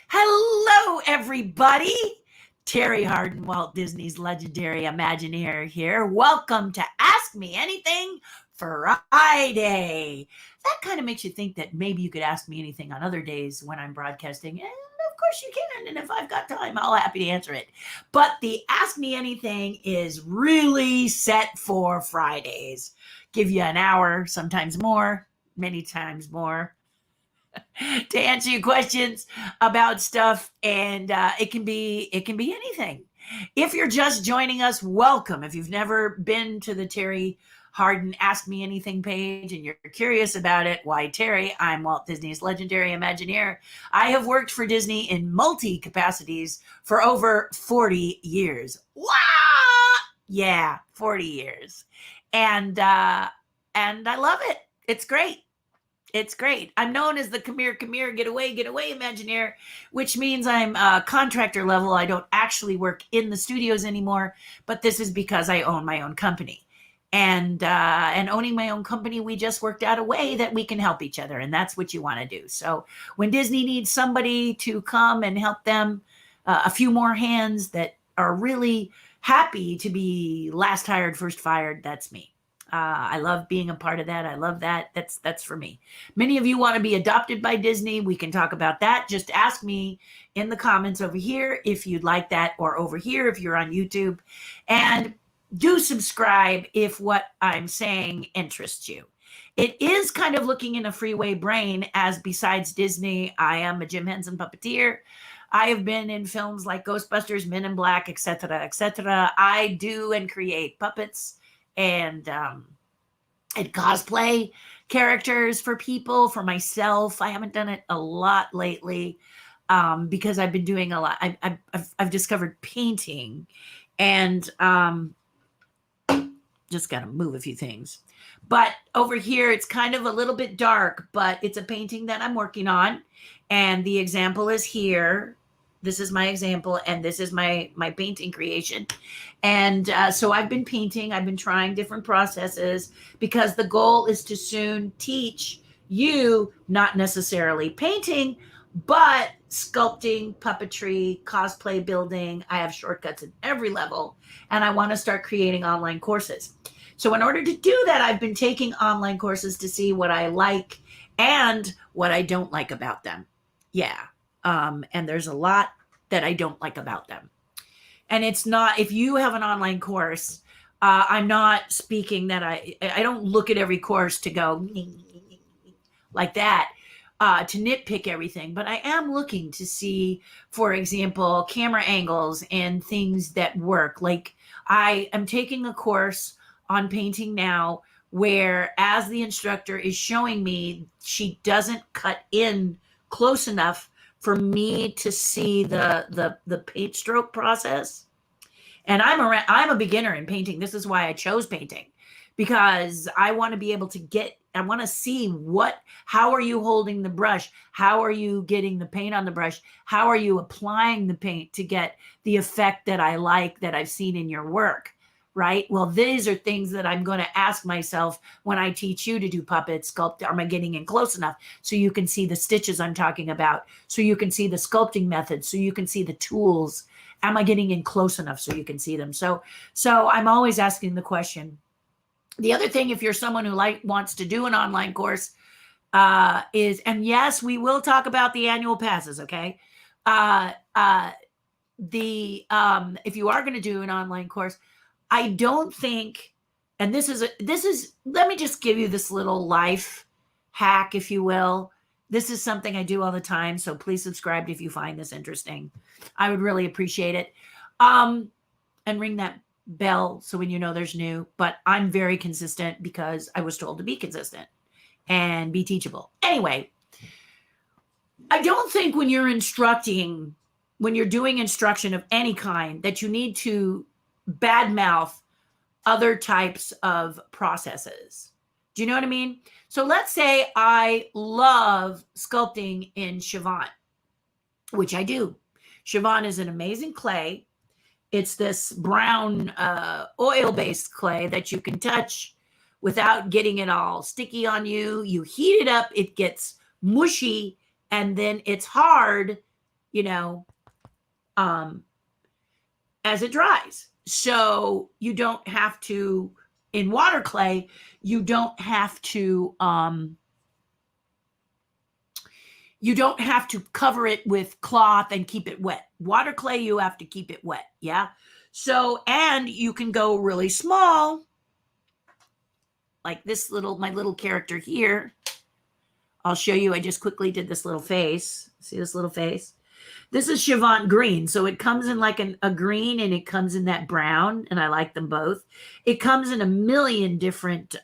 Hello, everybody. Terry Hardin, Walt Disney's legendary Imagineer here. Welcome to Ask Me Anything Friday. That kind of makes you think that maybe you could ask me anything on other days when I'm broadcasting. And of course you can. And if I've got time, I'll happy to answer it. But the Ask Me Anything is really set for Fridays. Give you an hour, sometimes more, many times more to answer your questions about stuff, and it can be anything. If you're just joining us, welcome. If you've never been to the Terry Hardin Ask Me Anything page and you're curious about it, why Terry? I'm Walt Disney's legendary Imagineer. I have worked for Disney in multi capacities for over 40 years. Wow! Yeah, 40 years, and I love it. It's great. It's great. I'm known as the come here, get away Imagineer, which means I'm a contractor level. I don't actually work in the studios anymore, but this is because I own my own company. And owning my own company, we just worked out a way that we can help each other, and that's what you want to do. So when Disney needs somebody to come and help them, a few more hands that are really happy to be last hired, first fired, that's me. I love being a part of that. I love that. That's for me. Many of you want to be adopted by Disney. We can talk about that. Just ask me in the comments over here if you'd like that, or over here if you're on YouTube. And do subscribe if what I'm saying interests you. It is kind of looking in a freeway brain, as besides Disney, I am a Jim Henson puppeteer. I have been in films like Ghostbusters, Men in Black, etc., etc. I do and create puppets and cosplay characters for people, for myself. I haven't done it a lot lately because I've been doing a lot. I've discovered painting, and just got to move a few things. But over here, it's kind of a little bit dark, but it's a painting that I'm working on, and the example is here. This is my example, and this is my painting creation. And so I've been painting. I've been trying different processes because the goal is to soon teach you not necessarily painting, but sculpting, puppetry, cosplay building. I have shortcuts at every level, and I want to start creating online courses. So in order to do that, I've been taking online courses to see what I like and what I don't like about them. Yeah. And there's a lot that I don't like about them. And it's not, if you have an online course, I'm not speaking that I don't look at every course to go like that, to nitpick everything, but I am looking to see, for example, camera angles and things that work. Like I am taking a course on painting now where, as the instructor is showing me, she doesn't cut in close enough for me to see the paint stroke process. And I'm a beginner in painting. This is why I chose painting, because I want to be able to I want to see how are you holding the brush? How are you getting the paint on the brush? How are you applying the paint to get the effect that I like, that I've seen in your work? Right? Well, these are things that I'm going to ask myself when I teach you to do puppets, sculpt. Am I getting in close enough so you can see the stitches I'm talking about, so you can see the sculpting methods, so you can see the tools? Am I getting in close enough so you can see them? So I'm always asking the question. The other thing, if you're someone who wants to do an online course, is, and yes, we will talk about the annual passes, okay? If you are going to do an online course, I don't think, and this is, let me just give you this little life hack, if you will. This is something I do all the time, so please subscribe if you find this interesting. I would really appreciate it. And ring that bell so when you know there's new. But I'm very consistent because I was told to be consistent and be teachable. Anyway, I don't think when you're doing instruction of any kind, that you need to badmouth other types of processes. Do you know what I mean? So let's say I love sculpting in Chiffon, which I do. Chiffon is an amazing clay. It's this brown oil-based clay that you can touch without getting it all sticky on you. You heat it up, it gets mushy, and then it's hard, you know, as it dries. So you don't have to, in water clay, you don't have to, cover it with cloth and keep it wet. Water clay, you have to keep it wet. Yeah. So, and you can go really small, like this my little character here. I'll show you. I just quickly did this little face. See this little face? This is Chivant green. So it comes in like a green, and it comes in that brown, and I like them both. It comes in a million different,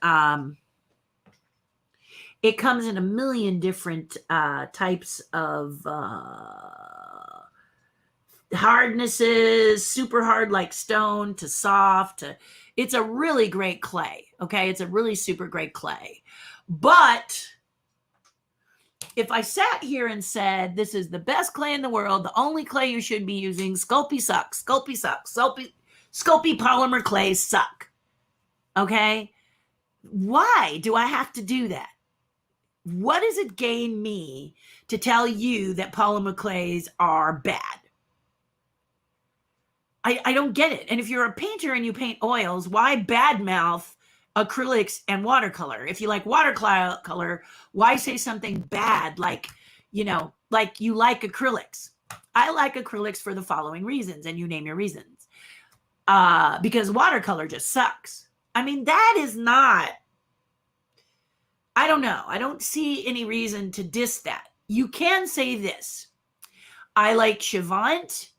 types of hardnesses, super hard like stone to soft. It's a really great clay. Okay. It's a really super great clay. But if I sat here and said, this is the best clay in the world, the only clay you should be using, Sculpey sucks, Sculpey sucks, Sculpey polymer clays suck. Okay. Why do I have to do that? What does it gain me to tell you that polymer clays are bad? I don't get it. And if you're a painter and you paint oils, why badmouth acrylics and watercolor? If you like watercolor, why say something bad like you like acrylics? I like acrylics for the following reasons, and you name your reasons. Because watercolor just sucks. I mean, that is not, I don't know. I don't see any reason to diss that. You can say this. I like Chivant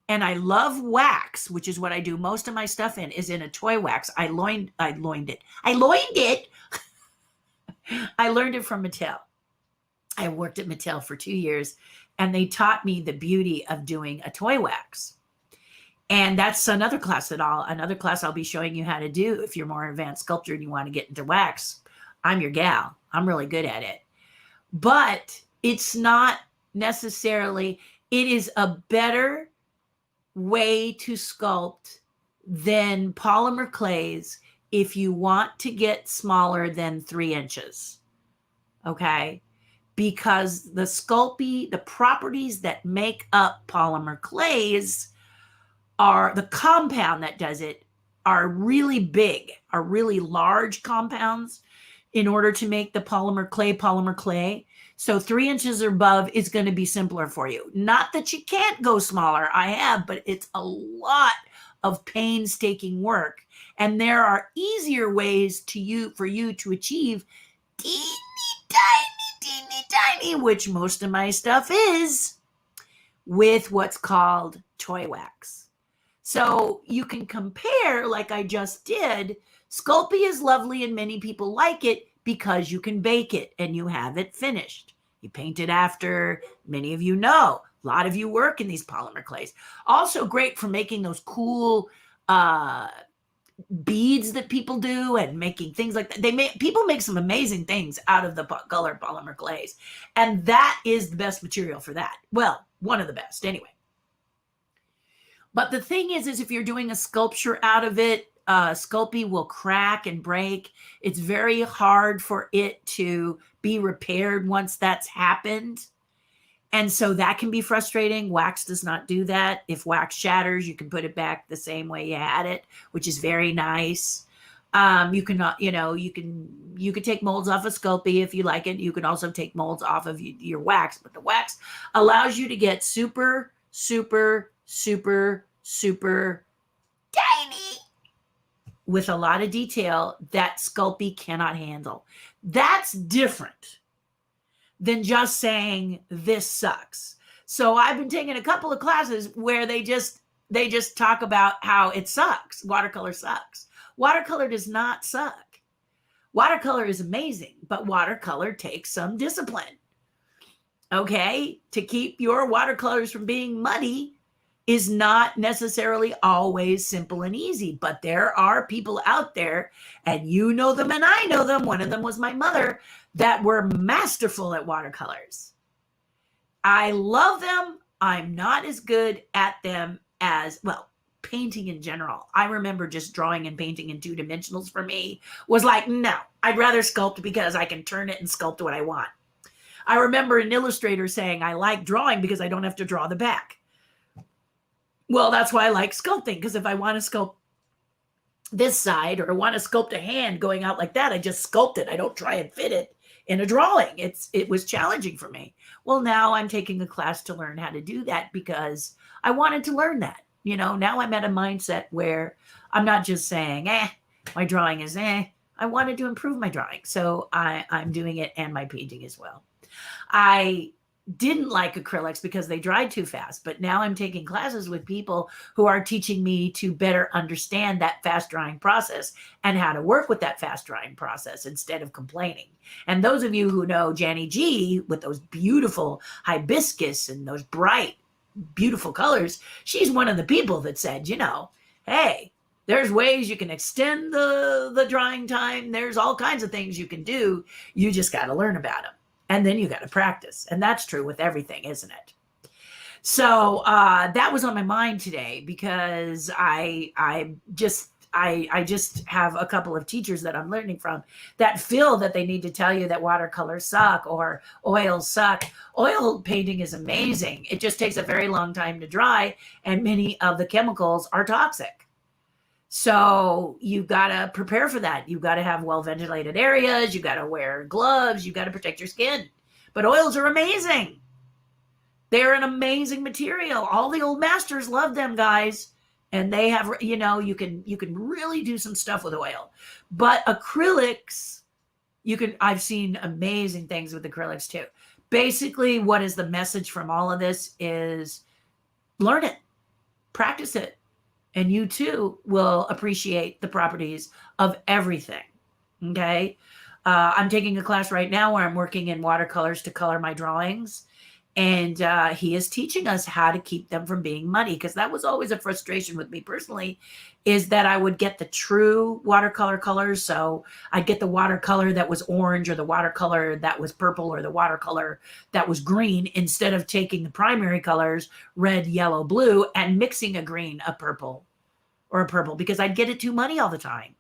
and I love wax, which is what I do most of my stuff in, is in a toy wax. I loined it. I learned it from Mattel. I worked at Mattel for 2 years, and they taught me the beauty of doing a toy wax. And that's another class I'll be showing you how to do if you're more advanced sculptor and you want to get into wax. I'm your gal. I'm really good at it. But it's not necessarily, it is a better way to sculpt than polymer clays if you want to get smaller than 3 inches. Okay? Because the properties that make up polymer clays are, the compound that does it are really big, are really large compounds in order to make the polymer clay. So 3 inches or above is going to be simpler for you. Not that you can't go smaller. I have, but it's a lot of painstaking work. And there are easier ways for you to achieve teeny tiny, which most of my stuff is, with what's called toy wax. So you can compare, like I just did. Sculpey is lovely and many people like it because you can bake it and you have it finished. You paint it after. Many of you know. A lot of you work in these polymer clays. Also great for making those cool beads that people do and making things like that. People make some amazing things out of the colored polymer clays. And that is the best material for that. Well, one of the best anyway. But the thing is if you're doing a sculpture out of it, Sculpey will crack and break. It's very hard for it to be repaired once that's happened. And so that can be frustrating. Wax does not do that. If wax shatters, you can put it back the same way you had it, which is very nice. You can take molds off of Sculpey if you like it. You can also take molds off of your wax, but the wax allows you to get super, super, super, super tiny with a lot of detail that Sculpey cannot handle. That's different than just saying this sucks. So I've been taking a couple of classes where they just talk about how it sucks. Watercolor sucks. Watercolor does not suck. Watercolor is amazing, but watercolor takes some discipline. Okay? To keep your watercolors from being muddy is not necessarily always simple and easy, but there are people out there, and you know them and I know them. One of them was my mother, that were masterful at watercolors. I love them. I'm not as good at them as, well, painting in general. I remember just drawing and painting in 2 dimensionals for me was like, no, I'd rather sculpt because I can turn it and sculpt what I want. I remember an illustrator saying, I like drawing because I don't have to draw the back. Well, that's why I like sculpting, because if I want to sculpt this side or want to sculpt a hand going out like that, I just sculpt it. I don't try and fit it in a drawing. It was challenging for me. Well, now I'm taking a class to learn how to do that because I wanted to learn that. Now I'm at a mindset where I'm not just saying, my drawing is I wanted to improve my drawing. So I'm doing it, and my painting as well. I didn't like acrylics because they dried too fast, but now I'm taking classes with people who are teaching me to better understand that fast drying process and how to work with that fast drying process instead of complaining. And those of you who know Janny G with those beautiful hibiscus and those bright, beautiful colors, she's one of the people that said, hey, there's ways you can extend the drying time. There's all kinds of things you can do. You just got to learn about them. And then you got to practice. And that's true with everything, isn't it? So that was on my mind today because I just have a couple of teachers that I'm learning from that feel that they need to tell you that watercolors suck or oils suck. Oil painting is amazing. It just takes a very long time to dry, and many of the chemicals are toxic. So you got to prepare for that. You got to have well-ventilated areas. You got to wear gloves. You got to protect your skin. But oils are amazing. They're an amazing material. All the old masters loved them, guys. And they have, you can really do some stuff with oil. But acrylics, I've seen amazing things with acrylics too. Basically, what is the message from all of this is learn it, practice it. And you too will appreciate the properties of everything. Okay. I'm taking a class right now where I'm working in watercolors to color my drawings. And he is teaching us how to keep them from being muddy, because that was always a frustration with me personally, is that I would get the true watercolor colors. So I'd get the watercolor that was orange, or the watercolor that was purple, or the watercolor that was green, instead of taking the primary colors, red, yellow, blue, and mixing a green, a purple, or a purple, because I'd get it too muddy all the time.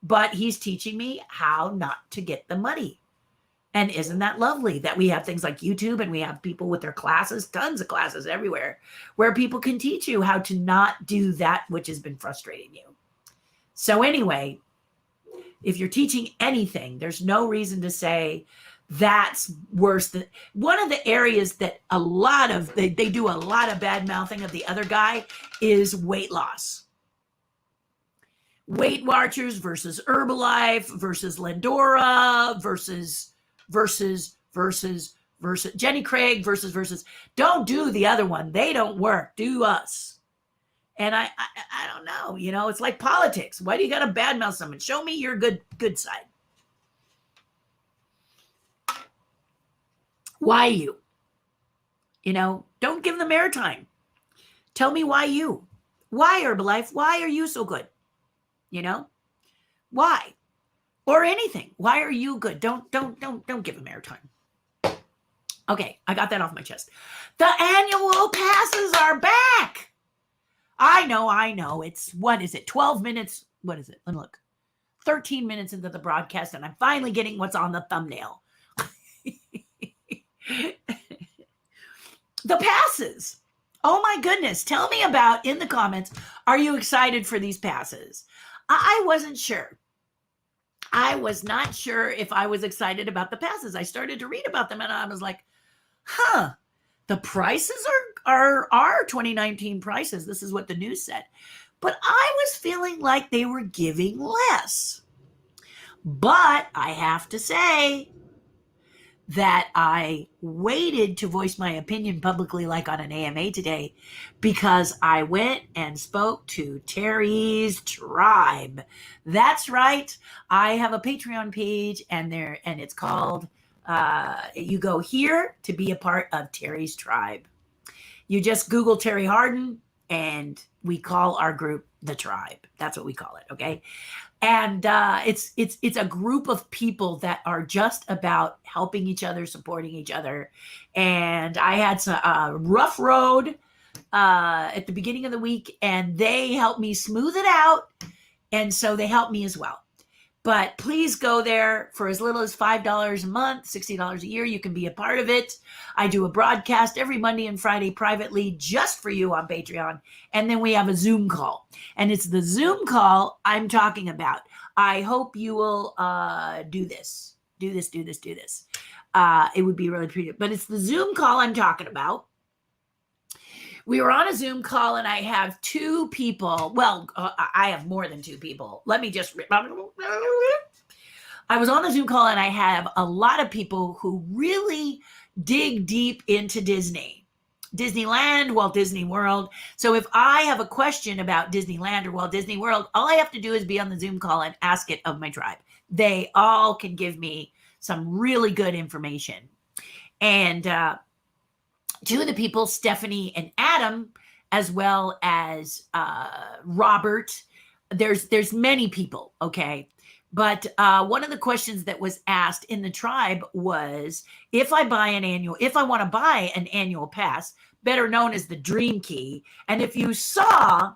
But he's teaching me how not to get the muddy. And isn't that lovely that we have things like YouTube, and we have people with their classes, tons of classes everywhere, where people can teach you how to not do that which has been frustrating you. So anyway, if you're teaching anything, there's no reason to say that's worse than one of the areas that they do a lot of bad mouthing of the other guy is weight loss. Weight Watchers versus Herbalife versus Lendora versus Jenny Craig versus. Don't do the other one. They don't work. Do us. And I don't know. It's like politics. Why do you got to badmouth someone? Show me your good side. Why you? Don't give them airtime. Tell me why you. Why Herbalife? Why are you so good? Why? Or anything. Why are you good? Don't give them airtime. Okay, I got that off my chest. The annual passes are back. I know. It's, what is it? 12 minutes. What is it? Let me look. 13 minutes into the broadcast, and I'm finally getting what's on the thumbnail. The passes. Oh my goodness. Tell me about, in the comments, are you excited for these passes? I wasn't sure. I was not sure if I was excited about the passes. I started to read about them, and I was like, the prices are 2019 prices. This is what the news said. But I was feeling like they were giving less. But I have to say that I waited to voice my opinion publicly, like on an AMA today, because I went and spoke to Terry's Tribe. That's right. I have a Patreon page, and it's called, you go here to be a part of Terry's Tribe. You just Google Terri Hardin, and we call our group the Tribe. That's what we call it. Okay. And it's a group of people that are just about helping each other, supporting each other. And I had a rough road at the beginning of the week, and they helped me smooth it out. And so they helped me as well. But please go there for as little as $5 a month, $60 a year. You can be a part of it. I do a broadcast every Monday and Friday privately just for you on Patreon. And then we have a Zoom call. And it's the Zoom call I'm talking about. I hope you will do this. Do this. It would be really pretty. But it's the Zoom call I'm talking about. We were on a Zoom call and I have two people. Well, I have more than two people. Let me just. I was on the Zoom call and I have a lot of people who really dig deep into Disney, Disneyland, Walt Disney World. So if I have a question about Disneyland or Walt Disney World, all I have to do is be on the Zoom call and ask it of my tribe. They all can give me some really good information. And two of the people, Stephanie and Adam, as well as Robert. There's many people, okay? But one of the questions that was asked in the tribe was, if I want to buy an annual pass, better known as the Dream Key, and if you saw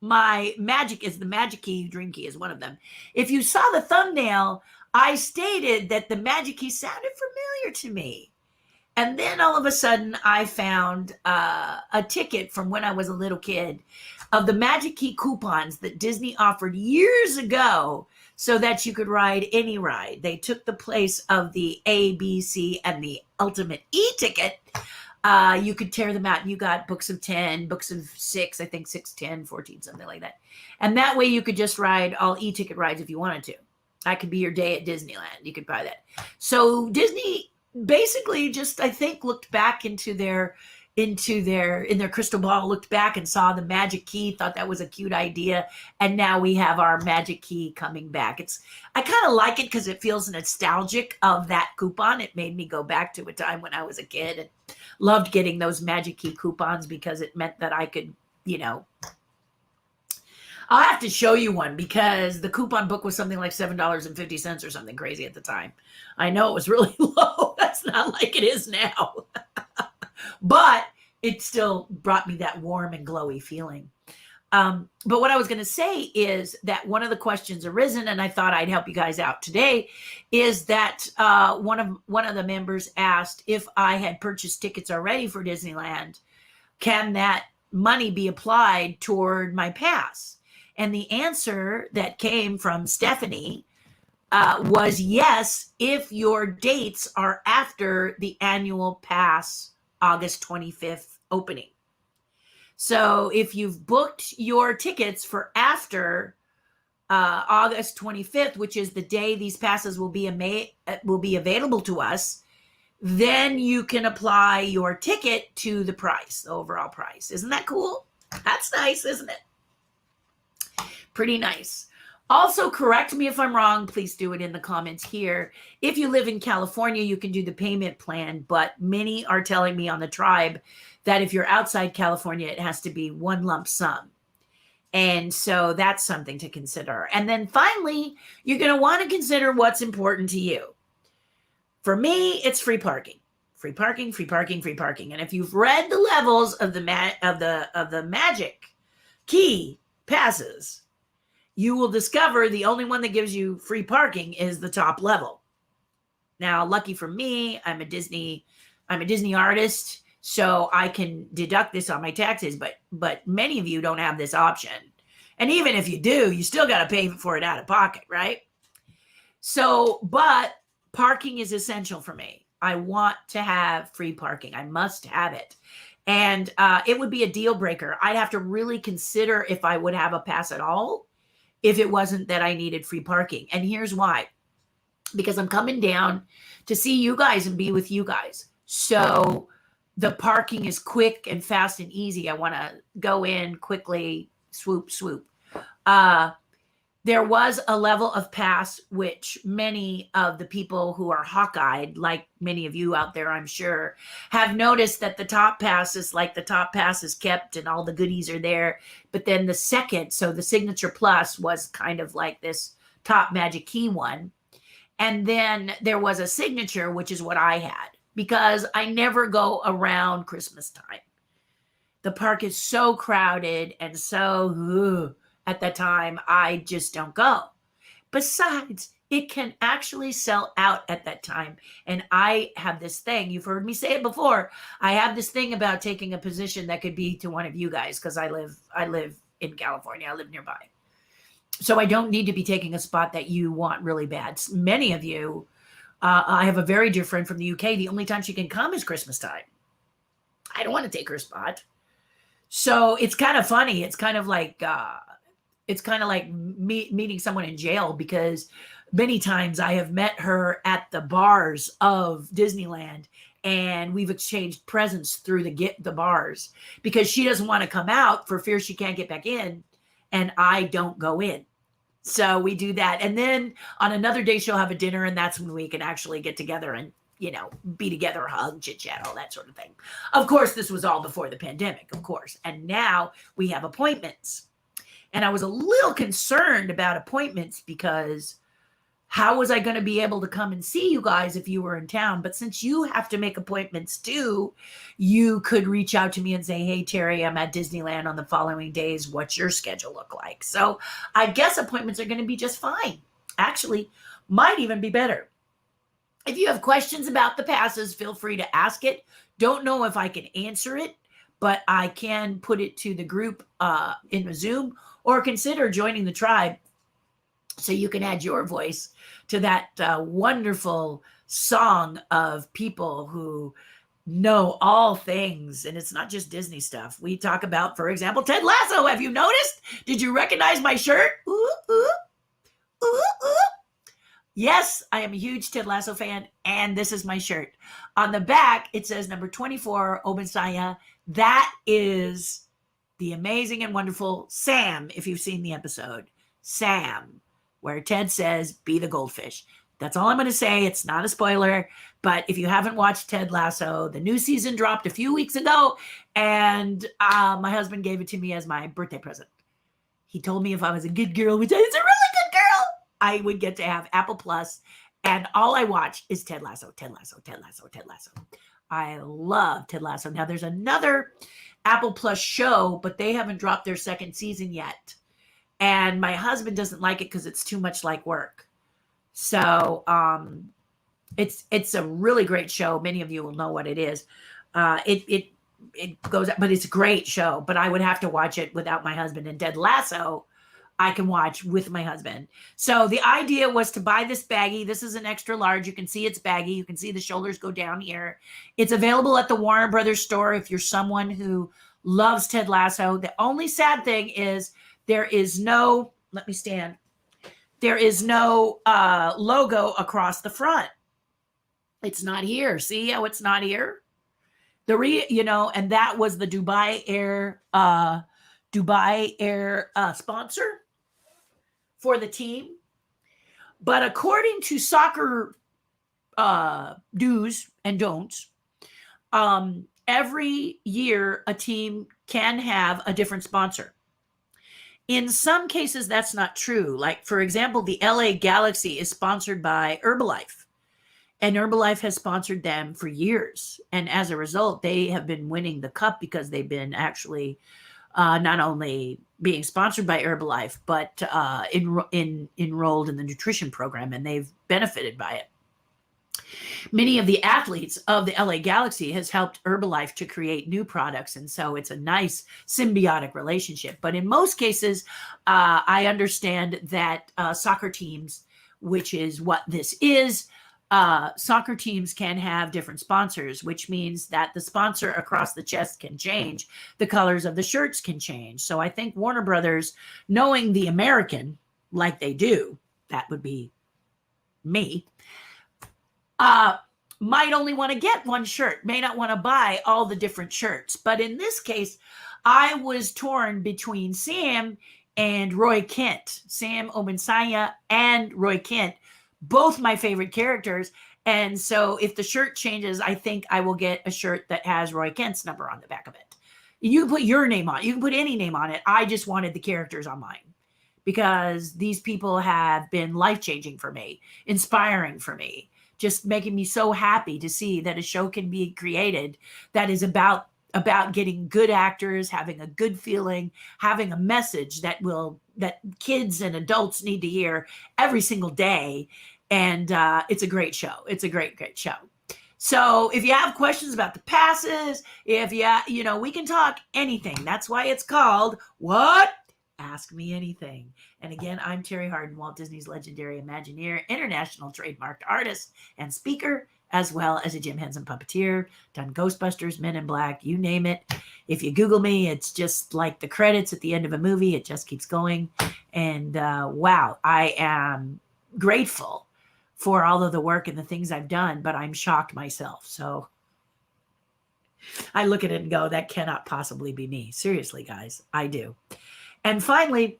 my Magic Key, Dream Key is one of them. If you saw the thumbnail, I stated that the Magic Key sounded familiar to me. And then all of a sudden, I found a ticket from when I was a little kid of the Magic Key coupons that Disney offered years ago so that you could ride any ride. They took the place of the A, B, C, and the Ultimate E-ticket. You could tear them out and you got books of 10, books of 6, I think 6, 10, 14, something like that. And that way you could just ride all E-ticket rides if you wanted to. That could be your day at Disneyland. You could buy that. So Disney basically just, I think, looked back in their crystal ball, looked back and saw the Magic Key, thought that was a cute idea, and now we have our Magic Key coming back. I kind of like it because it feels nostalgic of that coupon. It made me go back to a time when I was a kid and loved getting those Magic Key coupons because it meant that I could, I'll have to show you one because the coupon book was something like $7.50 or something crazy at the time. I know it was really low. That's not like it is now. But it still brought me that warm and glowy feeling. But what I was going to say is that one of the questions arisen, and I thought I'd help you guys out today, is that one of the members asked if I had purchased tickets already for Disneyland, can that money be applied toward my pass? And the answer that came from Stephanie was yes, if your dates are after the annual pass August 25th opening. So if you've booked your tickets for after August 25th, which is the day these passes will be available to us, then you can apply your ticket to the price, the overall price. Isn't that cool? That's nice, isn't it? Pretty nice. Also, correct me if I'm wrong. Please do it in the comments here. If you live in California, you can do the payment plan, but many are telling me on the tribe that if you're outside California, it has to be one lump sum. And so that's something to consider. And then finally, you're going to want to consider what's important to you. For me, it's free parking. Free parking, free parking, free parking. And if you've read the levels of the Magic Key passes, you will discover the only one that gives you free parking is the top level. Now, lucky for me, I'm a Disney artist, so I can deduct this on my taxes, but many of you don't have this option. And even if you do, you still got to pay for it out of pocket, right? So, but parking is essential for me. I want to have free parking. I must have it. And it would be a deal breaker. I'd have to really consider if I would have a pass at all if it wasn't that I needed free parking. And here's why. Because I'm coming down to see you guys and be with you guys. So the parking is quick and fast and easy. I want to go in quickly, swoop, swoop. There was a level of pass which many of the people who are hawk-eyed, like many of you out there, I'm sure, have noticed that the top pass is kept and all the goodies are there. But then the second, so the Signature Plus was kind of like this top Magic Key one. And then there was a Signature, which is what I had, because I never go around Christmas time. The park is so crowded and so... at that time, I just don't go. Besides, it can actually sell out at that time. And I have this thing, you've heard me say it before. I have this thing about taking a position that could be to one of you guys, because I live in California. I live nearby. So I don't need to be taking a spot that you want really bad. Many of you, I have a very dear friend from the UK. The only time she can come is Christmas time. I don't want to take her spot. So it's kind of funny. It's kind of like meeting someone in jail, because many times I have met her at the bars of Disneyland, and we've exchanged presents through the bars, because she doesn't want to come out for fear she can't get back in, and I don't go in. So we do that. And then on another day, she'll have a dinner, and that's when we can actually get together and, be together, hug, chit chat, all that sort of thing. Of course, this was all before the pandemic, of course. And now we have appointments. And I was a little concerned about appointments, because how was I going to be able to come and see you guys if you were in town? But since you have to make appointments too, you could reach out to me and say, hey, Terry, I'm at Disneyland on the following days. What's your schedule look like? So I guess appointments are going to be just fine. Actually, might even be better. If you have questions about the passes, feel free to ask it. Don't know if I can answer it, but I can put it to the group in the Zoom, or consider joining the tribe so you can add your voice to that wonderful song of people who know all things. And it's not just Disney stuff. We talk about, for example, Ted Lasso. Have you noticed? Did you recognize my shirt? Ooh, ooh, ooh, ooh. Yes, I am a huge Ted Lasso fan, and this is my shirt. On the back, it says number 24, Obensaya. That is the amazing and wonderful Sam, if you've seen the episode. Sam, where Ted says, be the goldfish. That's all I'm going to say. It's not a spoiler, but if you haven't watched Ted Lasso, the new season dropped a few weeks ago, and my husband gave it to me as my birthday present. He told me if I was a good girl, which I was a really good girl, I would get to have Apple Plus, and all I watch is Ted Lasso, Ted Lasso, Ted Lasso, Ted Lasso. I love Ted Lasso. Now, there's another Apple Plus show, but they haven't dropped their second season yet. And my husband doesn't like it because it's too much like work. So it's a really great show. Many of you will know what it is. It goes, but it's a great show. But I would have to watch it without my husband. And Ted Lasso, I can watch with my husband. So the idea was to buy this baggie. This is an extra large. You can see it's baggy. You can see the shoulders go down here. It's available at the Warner Brothers store if you're someone who loves Ted Lasso. The only sad thing is there is no, let me stand. There is no logo across the front. It's not here. See how it's not here? And that was the Dubai Air sponsor for the team. But according to soccer do's and don'ts, every year a team can have a different sponsor. In some cases, that's not true. Like, for example, the LA Galaxy is sponsored by Herbalife, and Herbalife has sponsored them for years. And as a result, they have been winning the cup because they've been actually not only being sponsored by Herbalife, but enrolled in the nutrition program, and they've benefited by it. Many of the athletes of the LA Galaxy has helped Herbalife to create new products, and so it's a nice symbiotic relationship. But in most cases, I understand that soccer teams, which is what this is, soccer teams can have different sponsors, which means that the sponsor across the chest can change. The colors of the shirts can change. So I think Warner Brothers, knowing the American like they do, that would be me, might only want to get one shirt, may not want to buy all the different shirts. But in this case, I was torn between Sam and Roy Kent, Sam Obensaya and Roy Kent, both my favorite characters. And so if the shirt changes, I think I will get a shirt that has Roy Kent's number on the back of it. You can put your name on it. You can put any name on it. I just wanted the characters on mine because these people have been life-changing for me, inspiring for me, just making me so happy to see that a show can be created that is about getting good actors, having a good feeling, having a message that will that kids and adults need to hear every single day. And it's a great show. It's a great, great show. So if you have questions about the passes, if we can talk anything. That's why it's called what? Ask Me Anything. And again, I'm Terri Hardin, Walt Disney's legendary Imagineer, international trademarked artist and speaker, as well as a Jim Henson puppeteer, done Ghostbusters, Men in Black, you name it. If you Google me, it's just like the credits at the end of a movie. It just keeps going. And wow, I am grateful for all of the work and the things I've done, but I'm shocked myself. So I look at it and go, that cannot possibly be me. Seriously, guys, I do. And finally,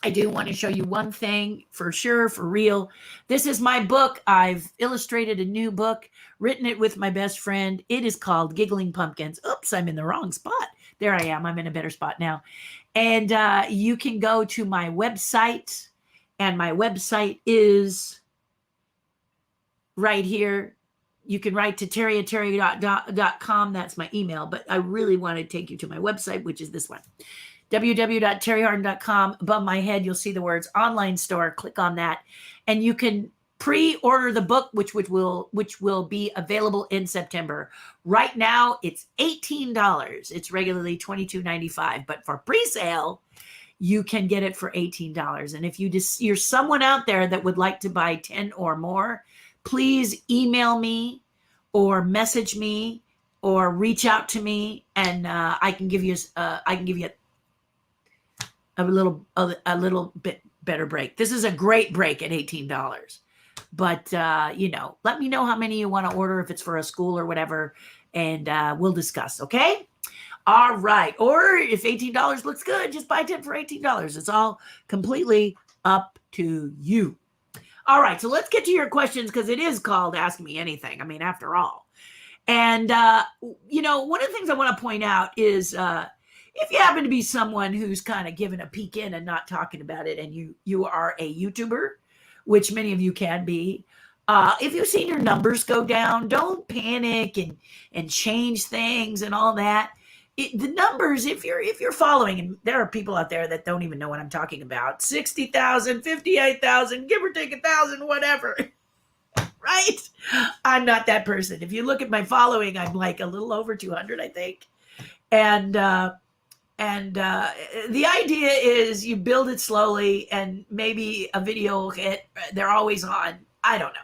I do want to show you one thing for sure, for real. This is my book. I've illustrated a new book, written it with my best friend. It is called Giggling Pumpkins. Oops, I'm in the wrong spot. There I am. I'm in a better spot now. And you can go to my website, and my website is right here. You can write to terri@terri.com. That's my email, but I really want to take you to my website, which is this one. www.terrihardin.com. Above my head, you'll see the words online store. Click on that, and you can pre-order the book, which will be available in September. Right now, it's $18. It's regularly $22.95, but for pre-sale, you can get it for $18. And if you're someone out there that would like to buy 10 or more, please email me or message me or reach out to me, and I can give you a little bit better break. This is a great break at $18. But, let me know how many you want to order, if it's for a school or whatever, and we'll discuss, okay? All right. Or if $18 looks good, just buy 10 for $18. It's all completely up to you. All right. So let's get to your questions, because it is called Ask Me Anything. I mean, after all. And, one of the things I want to point out is, if you happen to be someone who's kind of giving a peek in and not talking about it, and you are a YouTuber, which many of you can be, if you've seen your numbers go down, don't panic and change things and all that. The numbers, if you're following, and there are people out there that don't even know what I'm talking about, 60,000, 58,000, give or take 1,000, whatever. Right? I'm not that person. If you look at my following, I'm like a little over 200, I think. And the idea is you build it slowly, and maybe a video will hit. They're always on. I don't know.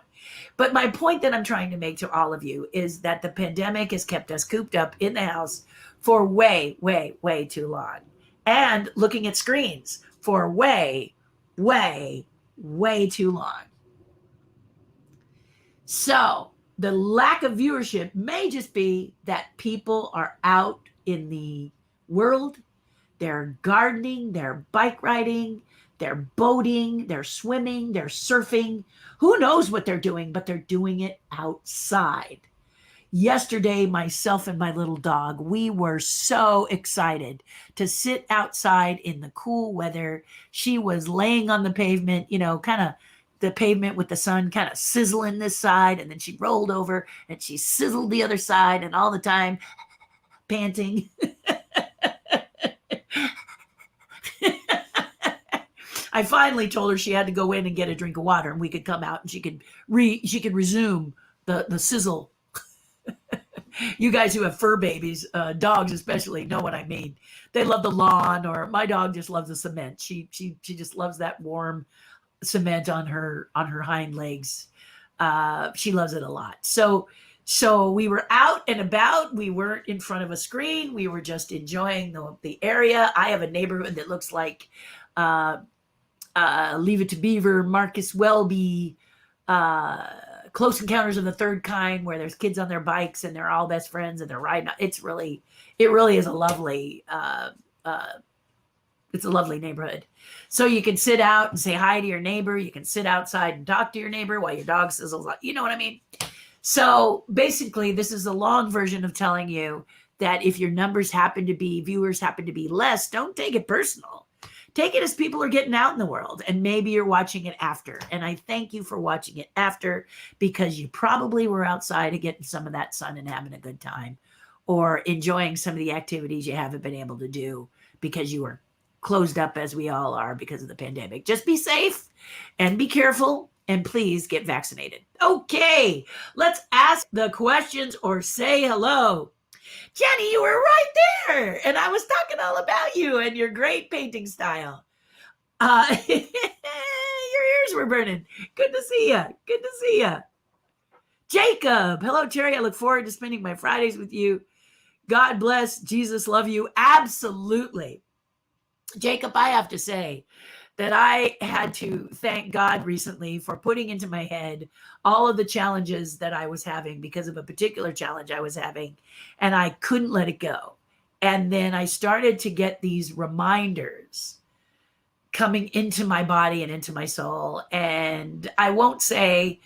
But my point that I'm trying to make to all of you is that the pandemic has kept us cooped up in the house for way, way, way too long, and looking at screens for way, way, way too long. So the lack of viewership may just be that people are out in the world. They're gardening, they're bike riding, they're boating, they're swimming, they're surfing. Who knows what they're doing, but they're doing it outside. Yesterday, myself and my little dog, we were so excited to sit outside in the cool weather. She was laying on the pavement, kind of the pavement with the sun kind of sizzling this side, and then she rolled over and she sizzled the other side, and all the time panting. I finally told her she had to go in and get a drink of water, and we could come out and she could resume the sizzle. You guys who have fur babies, dogs especially, know what I mean. They love the lawn, or my dog just loves the cement. She just loves that warm cement on her hind legs. She loves it a lot. So we were out and about. We weren't in front of a screen. We were just enjoying the area. I have a neighborhood that looks like Leave It to Beaver, Marcus Welby, Close Encounters of the Third Kind, where there's kids on their bikes and they're all best friends and they're riding. It really is a lovely, it's a lovely neighborhood. So you can sit out and say hi to your neighbor. You can sit outside and talk to your neighbor while your dog sizzles. You know what I mean? So basically, this is a long version of telling you that if your viewers happen to be less, don't take it personal. Take it as people are getting out in the world, and maybe you're watching it after. And I thank you for watching it after, because you probably were outside and getting some of that sun and having a good time, or enjoying some of the activities you haven't been able to do because you were closed up as we all are because of the pandemic. Just be safe and be careful, and please get vaccinated. Okay, let's ask the questions or say hello. Jenny, you were right there, and I was talking all about you and your great painting style. Your ears were burning. Good to see you. Good to see you. Jacob, hello, Terry. I look forward to spending my Fridays with you. God bless. Jesus love you. Absolutely. Jacob, I have to say that I had to thank God recently for putting into my head all of the challenges that I was having because of a particular challenge I was having, and I couldn't let it go. And then I started to get these reminders coming into my body and into my soul. And I won't say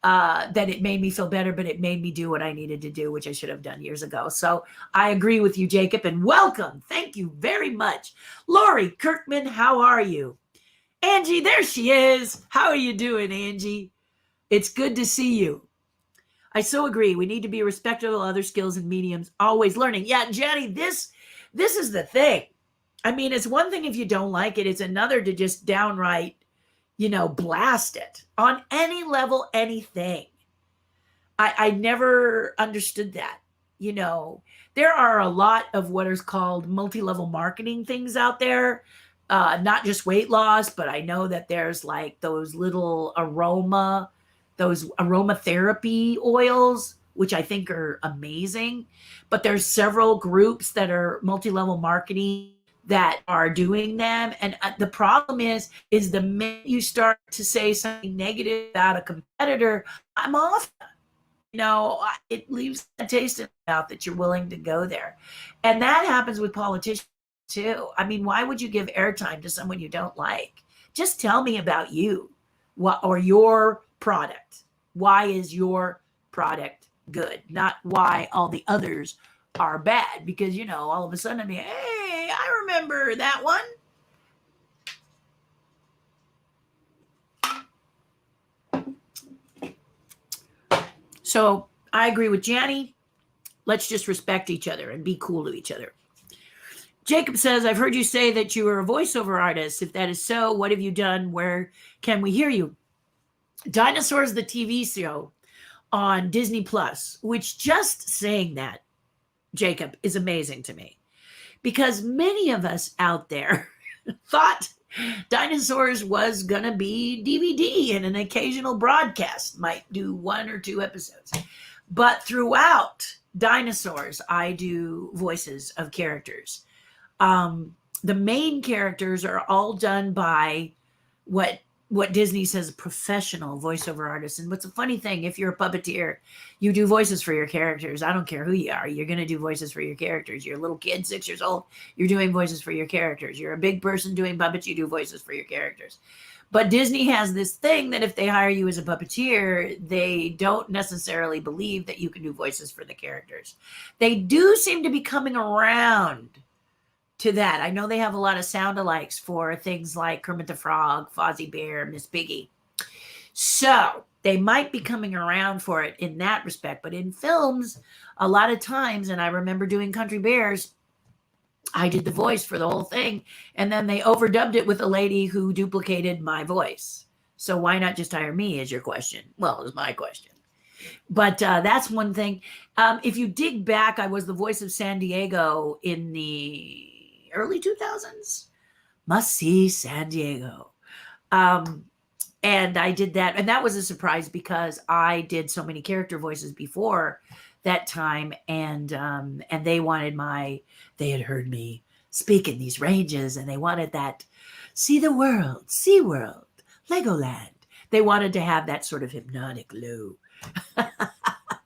that it made me feel better, but it made me do what I needed to do, which I should have done years ago. So I agree with you, Jacob, and welcome. Thank you very much. Lori Kirkman, how are you? Angie, there she is. How are you doing, Angie? It's good to see you. I so agree. We need to be respectful of other skills and mediums, always learning. Yeah, Jenny, this is the thing. I mean, it's one thing if you don't like it. It's another to just downright, blast it on any level, anything. I never understood that. There are a lot of what is called multi-level marketing things out there, not just weight loss, but I know that there's like those little aromatherapy oils, which I think are amazing. But there's several groups that are multi-level marketing that are doing them. And the problem is the minute you start to say something negative about a competitor, I'm off. It leaves a taste in the mouth that you're willing to go there. And that happens with politicians too. I mean, why would you give airtime to someone you don't like? Just tell me about you or your product. Why is your product good? Not why all the others are bad. Because, all of a sudden, hey, I remember that one. So I agree with Janny. Let's just respect each other and be cool to each other. Jacob says, I've heard you say that you are a voiceover artist. If that is so, what have you done? Where can we hear you? Dinosaurs, the TV show on Disney Plus, which just saying that, Jacob, is amazing to me. Because many of us out there thought Dinosaurs was going to be DVD and an occasional broadcast, might do 1 or 2 episodes. But throughout Dinosaurs, I do voices of characters. The main characters are all done by what Disney says professional voiceover artists. And what's a funny thing, if you're a puppeteer, you do voices for your characters. I don't care who you are. You're going to do voices for your characters. You're a little kid, 6 years old, you're doing voices for your characters. You're a big person doing puppets, you do voices for your characters. But Disney has this thing that if they hire you as a puppeteer, they don't necessarily believe that you can do voices for the characters. They do seem to be coming around to that. I know they have a lot of sound alikes for things like Kermit the Frog, Fozzie Bear, Miss Piggy. So they might be coming around for it in that respect. But in films, a lot of times, and I remember doing Country Bears, I did the voice for the whole thing. And then they overdubbed it with a lady who duplicated my voice. So why not just hire me is your question? Well, it's my question. But that's one thing. If you dig back, I was the voice of San Diego in the early 2000s. Must see San Diego. And I did that. And that was a surprise because I did so many character voices before that time. And they had heard me speak in these ranges and they wanted that see the world, SeaWorld, Legoland. They wanted to have that sort of hypnotic low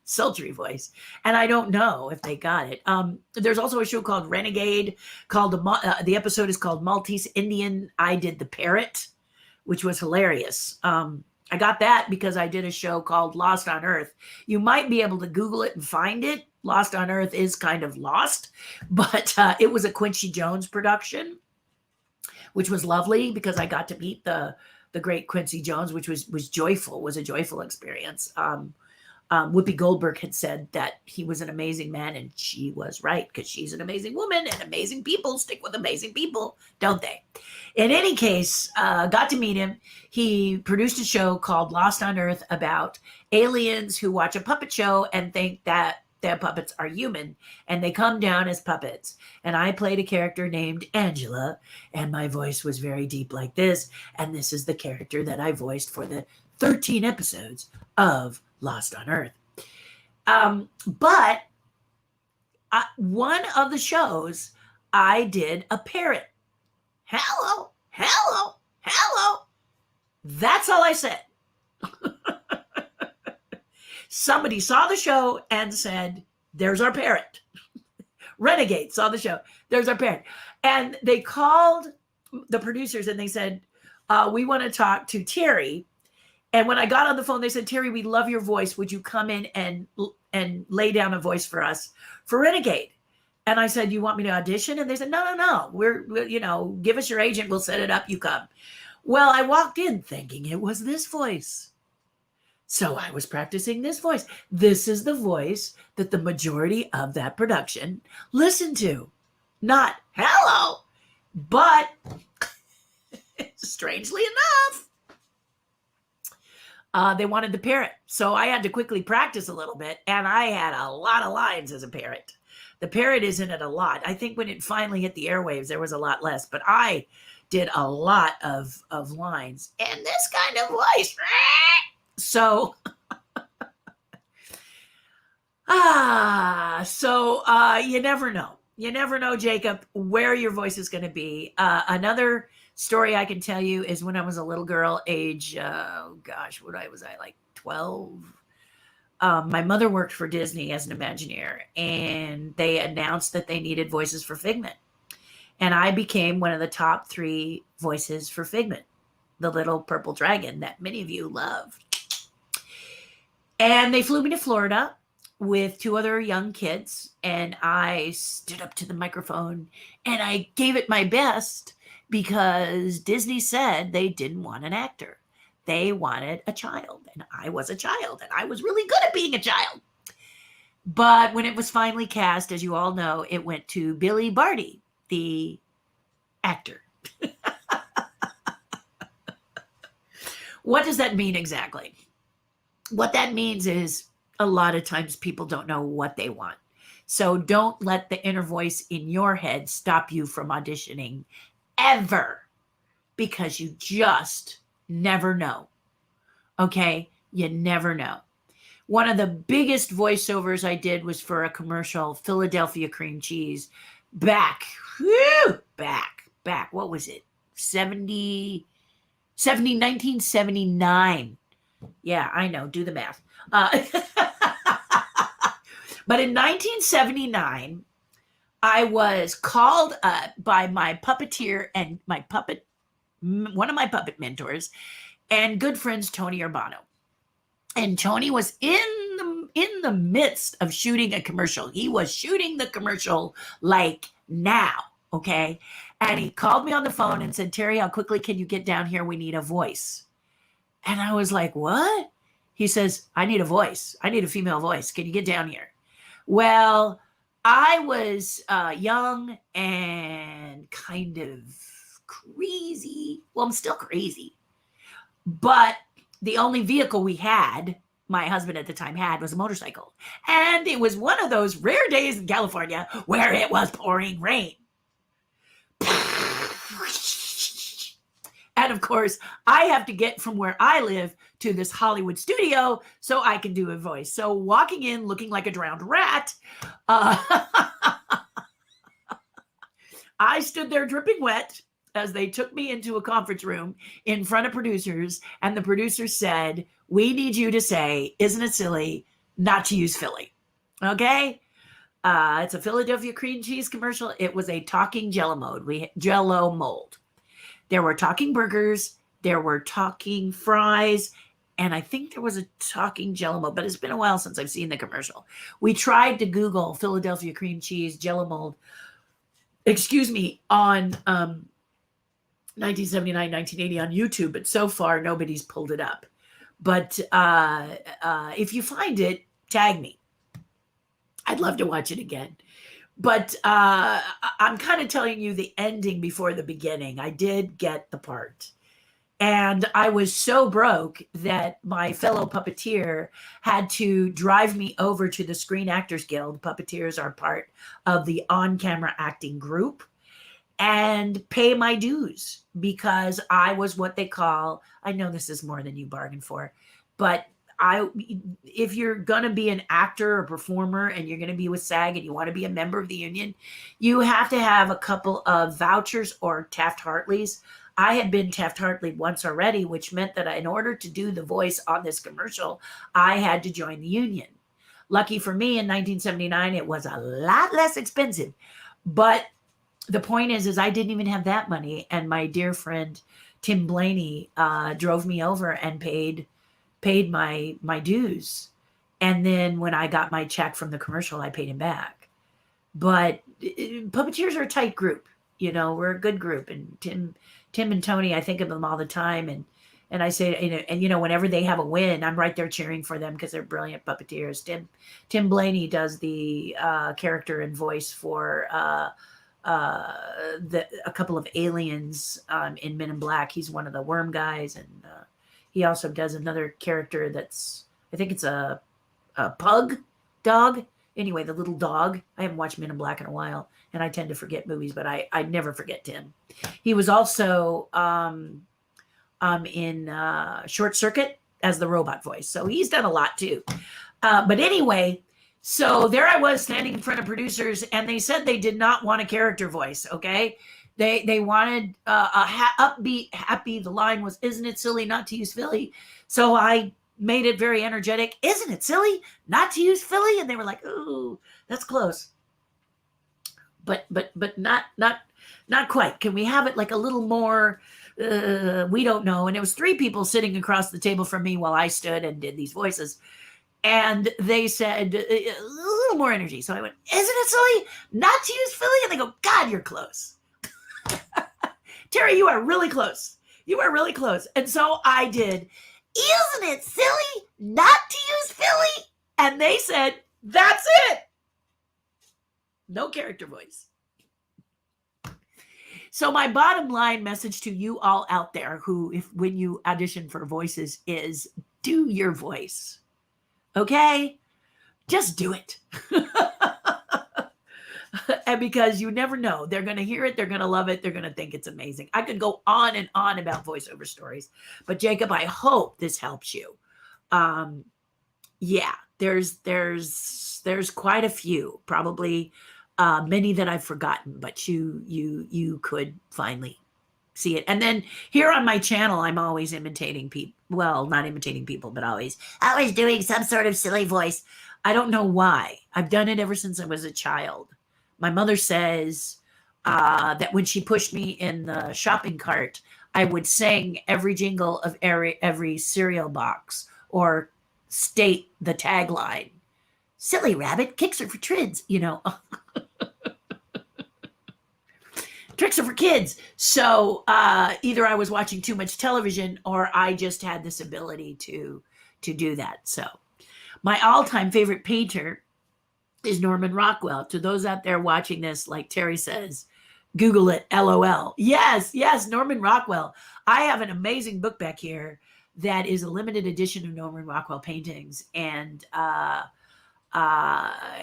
sultry voice. And I don't know if they got it. There's also a show called Renegade, called the episode is called Maltese Indian. I did the parrot, which was hilarious. I got that because I did a show called Lost on Earth. You might be able to Google it and find it. Lost on Earth is kind of lost, but it was a Quincy Jones production, which was lovely because I got to meet the great Quincy Jones, which was a joyful experience. Whoopi Goldberg had said that he was an amazing man, and she was right, because she's an amazing woman, and amazing people stick with amazing people, don't they? In any case, got to meet him. He produced a show called Lost on Earth about aliens who watch a puppet show and think that their puppets are human, and they come down as puppets. And I played a character named Angela, and my voice was very deep like this, and this is the character that I voiced for the 13 episodes of Lost on Earth. But one of the shows, I did a parrot. Hello, hello, hello. That's all I said. Somebody saw the show and said, there's our parrot. Renegade saw the show. There's our parrot. And they called the producers and they said, we want to talk to Terri. And when I got on the phone, they said, Terri, we love your voice. Would you come in and lay down a voice for us for Renegade? And I said, you want me to audition? And they said, no. We're give us your agent. We'll set it up. You come. Well, I walked in thinking it was this voice. So I was practicing this voice. This is the voice that the majority of that production listened to. Not hello, but strangely enough, they wanted the parrot. So I had to quickly practice a little bit, and I had a lot of lines as a parrot. The parrot is in it a lot. I think when it finally hit the airwaves, there was a lot less, but I did a lot of lines in this kind of voice. So, you never know. You never know, Jacob, where your voice is going to be. Another story I can tell you is when I was a little girl, age, was I, like 12? My mother worked for Disney as an Imagineer, and they announced that they needed voices for Figment. And I became one of the top 3 voices for Figment, the little purple dragon that many of you love. And they flew me to Florida with 2 other young kids, and I stood up to the microphone and I gave it my best, because Disney said they didn't want an actor. They wanted a child, and I was a child, and I was really good at being a child. But when it was finally cast, as you all know, it went to Billy Barty, the actor. What does that mean exactly? What that means is a lot of times people don't know what they want. So don't let the inner voice in your head stop you from auditioning ever, because you just never know. Okay? You never know. One of the biggest voiceovers I did was for a commercial, Philadelphia cream cheese, back. What was it? 1979. Yeah, I know. Do the math. But in 1979, I was called up by my puppeteer and one of my puppet mentors and good friends, Tony Urbano. And Tony was in the midst of shooting a commercial. He was shooting the commercial like now, okay? And he called me on the phone and said, Terri, how quickly can you get down here? We need a voice. And I was like, what? He says, I need a voice. I need a female voice. Can you get down here? Well, I was young and kind of crazy. Well, I'm still crazy. But the only vehicle we had, my husband at the time had, was a motorcycle. And it was one of those rare days in California where it was pouring rain. And of course, I have to get from where I live to this Hollywood studio so I can do a voice. So walking in looking like a drowned rat, I stood there dripping wet as they took me into a conference room in front of producers. And the producers said, we need you to say, isn't it silly not to use Philly? Okay. It's a Philadelphia cream cheese commercial. It was a talking Jello mold. There were talking burgers, there were talking fries, and I think there was a talking Jello mold, but it's been a while since I've seen the commercial. We tried to Google Philadelphia cream cheese Jello mold, on 1979, 1980 on YouTube, but so far nobody's pulled it up. But if you find it, tag me. I'd love to watch it again. But I'm kind of telling you the ending before the beginning. I did get the part. And I was so broke that my fellow puppeteer had to drive me over to the Screen Actors Guild. Puppeteers are part of the on camera acting group, and pay my dues because I was what they call, I know this is more than you bargained for, but if you're going to be an actor or performer and you're going to be with SAG and you want to be a member of the union, you have to have a couple of vouchers or Taft-Hartleys. I had been Taft-Hartley once already, which meant that in order to do the voice on this commercial, I had to join the union. Lucky for me, in 1979, it was a lot less expensive. But the point is I didn't even have that money. And my dear friend, Tim Blaney, drove me over and paid my dues. And then when I got my check from the commercial, I paid him back. But puppeteers are a tight group. You know, we're a good group. And Tim and Tony, I think of them all the time. And I say, whenever they have a win, I'm right there cheering for them because they're brilliant puppeteers. Tim Blaney does the character and voice for a couple of aliens in Men in Black. He's one of the worm guys, and he also does another character that's, I think it's a pug dog. Anyway, the little dog. I haven't watched Men in Black in a while, and I tend to forget movies, but I never forget Tim. He was also in Short Circuit as the robot voice, so he's done a lot too. But anyway, so there I was standing in front of producers, and they said they did not want a character voice. Okay, they wanted upbeat, happy. The line was, "Isn't it silly not to use Philly?" So I made it very energetic. "Isn't it silly not to use Philly?" And they were like, "Ooh, that's close." But not quite. Can we have it like a little more? We don't know. And it was 3 people sitting across the table from me while I stood and did these voices. And they said, a little more energy. So I went, "Isn't it silly not to use Philly?" And they go, "God, you're close." "Terry, you are really close. You are really close." And so I did, "Isn't it silly not to use Philly?" And they said, "That's it." No character voice. So my bottom line message to you all out there when you audition for voices is, do your voice. Okay? Just do it. And because you never know, they're going to hear it, they're going to love it, they're going to think it's amazing. I could go on and on about voiceover stories, but Jacob, I hope this helps you. Yeah, there's quite a few, probably many that I've forgotten, but you could finally see it. And then here on my channel, I'm always imitating people. Well, not imitating people, but always doing some sort of silly voice. I don't know why. I've done it ever since I was a child. My mother says that when she pushed me in the shopping cart, I would sing every jingle of every cereal box or state the tagline. "Silly rabbit kicks her for trids," Tricks are for kids. So either I was watching too much television or I just had this ability to do that. So my all-time favorite painter is Norman Rockwell. To those out there watching this, like Terry says, Google it, LOL. Yes, Norman Rockwell. I have an amazing book back here that is a limited edition of Norman Rockwell paintings. And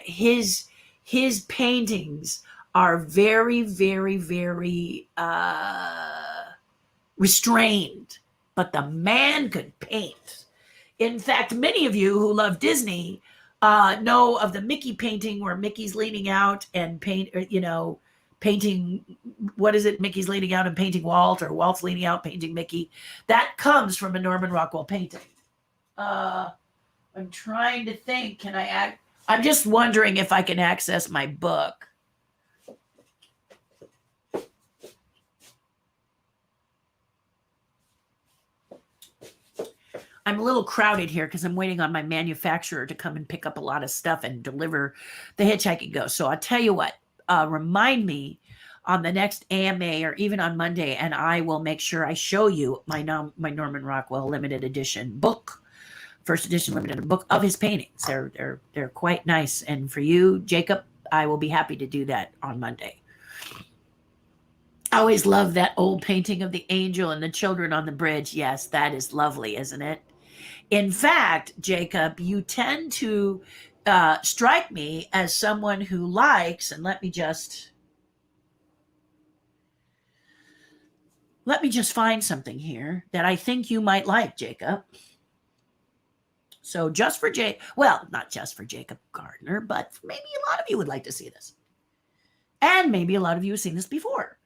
his paintings are very, very, very restrained, but the man could paint. In fact, many of you who love Disney know of the Mickey painting where Mickey's leaning out and painting, what is it? Mickey's leaning out and painting Walt, or Walt's leaning out painting Mickey. That comes from a Norman Rockwell painting. I'm trying to think, I'm just wondering if I can access my book. I'm a little crowded here because I'm waiting on my manufacturer to come and pick up a lot of stuff and deliver the Hitchhiking Ghost. So I'll tell you what, remind me on the next AMA or even on Monday, and I will make sure I show you my Norman Rockwell limited edition book first edition limited book of his paintings. They're quite nice. And for you, Jacob, I will be happy to do that on Monday. I always love that old painting of the angel and the children on the bridge. Yes, that is lovely, isn't it? In fact, Jacob, you tend to strike me as someone who likes, and let me just find something here that I think you might like, Jacob. So just for not just for Jacob Gardner, but maybe a lot of you would like to see this. And maybe a lot of you have seen this before.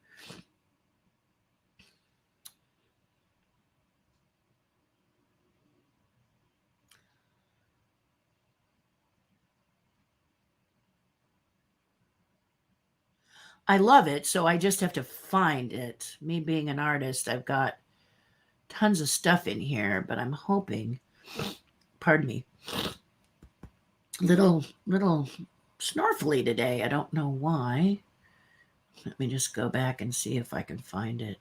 I love it, so I just have to find it. Me being an artist, I've got tons of stuff in here, but I'm hoping, pardon me, little snorfly today. I don't know why. Let me just go back and see if I can find it.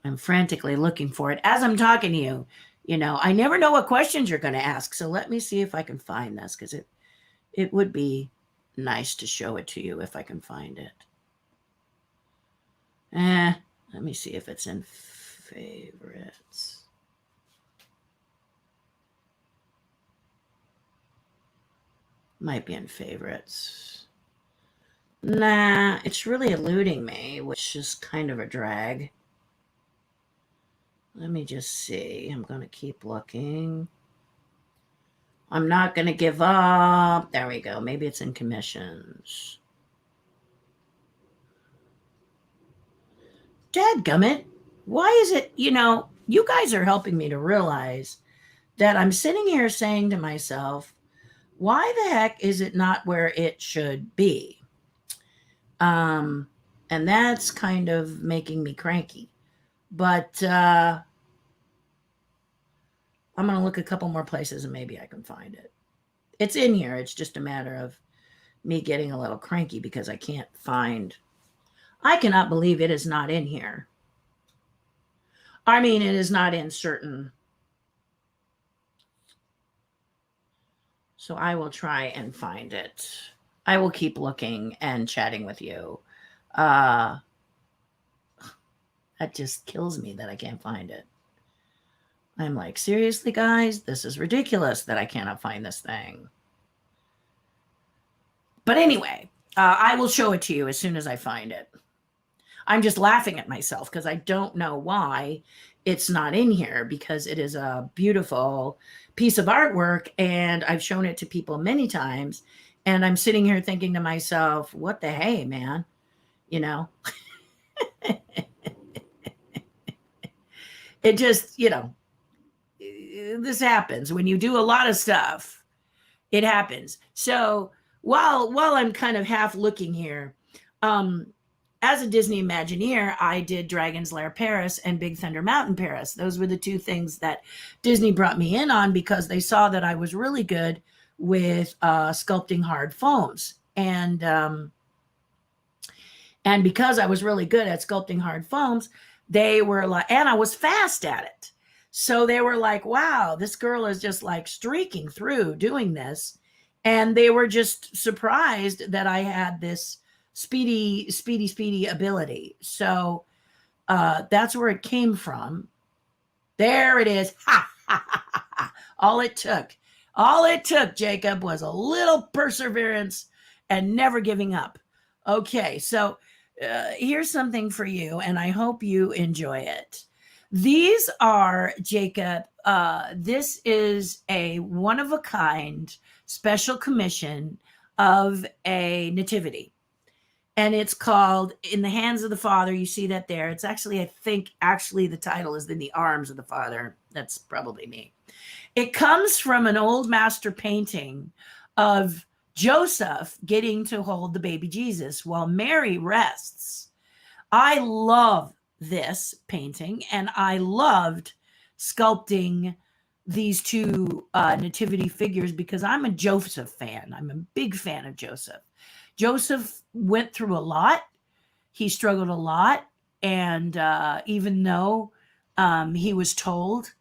I'm frantically looking for it as I'm talking to you. You know, I never know what questions you're going to ask, so let me see if I can find this, because it would be nice to show it to you if I can find it. Let me see if it's in favorites. Might be in favorites. Nah, it's really eluding me, which is kind of a drag. Let me just see. I'm going to keep looking. I'm not going to give up. There we go. Maybe it's in commissions. Dadgummit. Why is it, you guys are helping me to realize that I'm sitting here saying to myself, why the heck is it not where it should be? And that's kind of making me cranky. But I'm going to look a couple more places and maybe I can find it. It's in here. It's just a matter of me getting a little cranky because I can't find. I cannot believe it is not in here. I mean, it is not in certain. So I will try and find it. I will keep looking and chatting with you. That just kills me that I can't find it. I'm like, seriously, guys, this is ridiculous that I cannot find this thing. But anyway, I will show it to you as soon as I find it. I'm just laughing at myself because I don't know why it's not in here, because it is a beautiful piece of artwork and I've shown it to people many times. And I'm sitting here thinking to myself, what the hey, man? It just, this happens when you do a lot of stuff. It happens. So while I'm kind of half looking here, as a Disney Imagineer, I did Dragon's Lair Paris and Big Thunder Mountain Paris. Those were the two things that Disney brought me in on because they saw that I was really good with sculpting hard foams. And because I was really good at sculpting hard foams, they were like, and I was fast at it. So they were like, wow, this girl is just like streaking through doing this. And they were just surprised that I had this speedy ability. So that's where it came from. There it is. Ha, ha, ha, ha, ha. All it took, Jacob, was a little perseverance and never giving up. Okay, so here's something for you, and I hope you enjoy it. These are, Jacob, this is a one-of-a-kind special commission of a nativity. And it's called In the Hands of the Father. You see that there. It's actually, I think, the title is In the Arms of the Father. That's probably me. It comes from an old master painting of Joseph getting to hold the baby Jesus while Mary rests. I love this painting, and I loved sculpting these two nativity figures because I'm a Joseph fan. I'm a big fan of Joseph. Joseph went through a lot. He struggled a lot. And even though he was told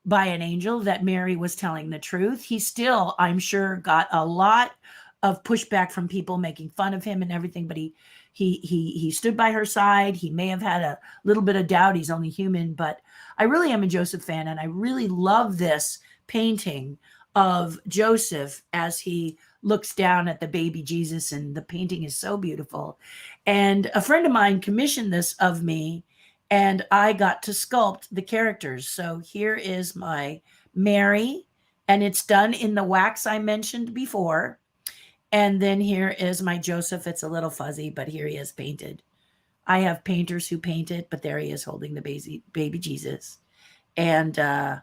by an angel that Mary was telling the truth. He still, I'm sure, got a lot of pushback from people making fun of him and everything, but he stood by her side. He may have had a little bit of doubt. He's only human, but I really am a Joseph fan, and I really love this painting of Joseph as he looks down at the baby Jesus, and the painting is so beautiful. And a friend of mine commissioned this of me, and I got to sculpt the characters. So here is my Mary, and it's done in the wax I mentioned before. And then here is my Joseph. It's a little fuzzy, but here he is painted. I have painters who paint it, but there he is holding the baby Jesus. And I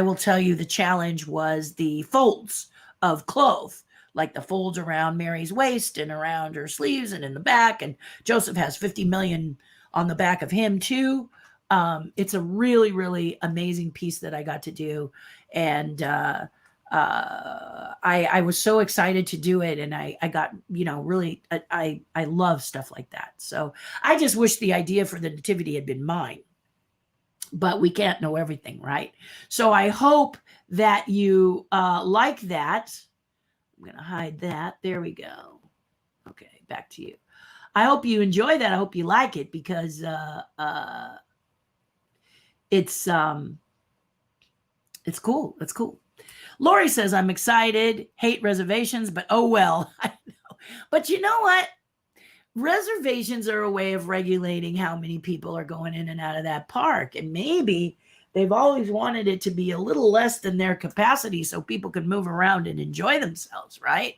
will tell you, the challenge was the folds of cloth, like the folds around Mary's waist and around her sleeves and in the back. And Joseph has 50 million on the back of him too. It's a really, really amazing piece that I got to do. And I was so excited to do it. And I got, really, I love stuff like that. So I just wish the idea for the nativity had been mine. But we can't know everything, right? So I hope that you like that. I'm going to hide that. There we go. Okay, back to you. I hope you enjoy that. I hope you like it, because it's cool. It's cool. Lori says, I'm excited. Hate reservations, but oh well. I know. But you know what? Reservations are a way of regulating how many people are going in and out of that park. And maybe they've always wanted it to be a little less than their capacity so people can move around and enjoy themselves, right?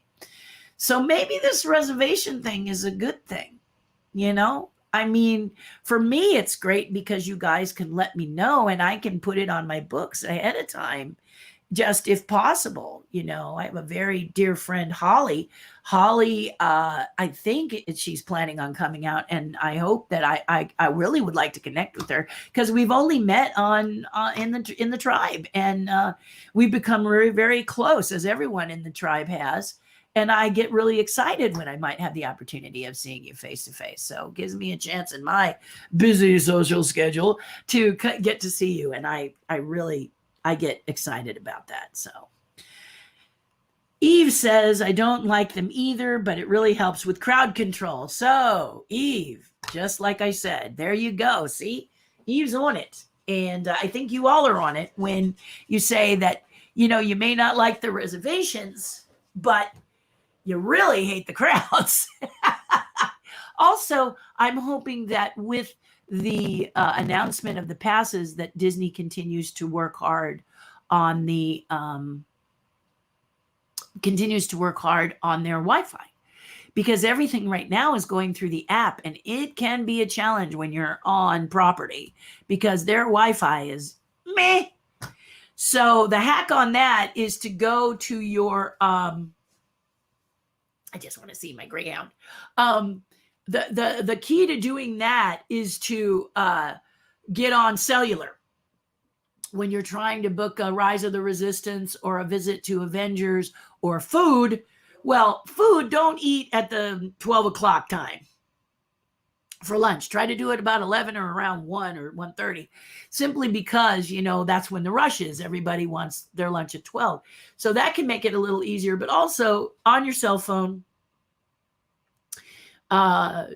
So maybe this reservation thing is a good thing, I mean, for me, it's great because you guys can let me know and I can put it on my books ahead of time, just if possible. I have a very dear friend, Holly. Holly, I think she's planning on coming out, and I hope that I really would like to connect with her, because we've only met in the tribe, and we've become very, very close, as everyone in the tribe has. And I get really excited when I might have the opportunity of seeing you face to face. So it gives me a chance in my busy social schedule to get to see you, and I get excited about that. So Eve says, I don't like them either, but it really helps with crowd control. So Eve, just like I said, there you go. See, Eve's on it. And I think you all are on it when you say that, you may not like the reservations, but you really hate the crowds. Also, I'm hoping that with the announcement of the passes, that Disney continues to work hard on their Wi-Fi, because everything right now is going through the app, and it can be a challenge when you're on property because their Wi-Fi is meh. So the hack on that is to go to your I just want to see my Greyhound. The key to doing that is to get on cellular when you're trying to book a Rise of the Resistance or a visit to Avengers or food. Well, food, don't eat at the 12 o'clock time for lunch. Try to do it about 11 or around 1 or 1:30, simply because, that's when the rush is. Everybody wants their lunch at 12. So that can make it a little easier, but also on your cell phone,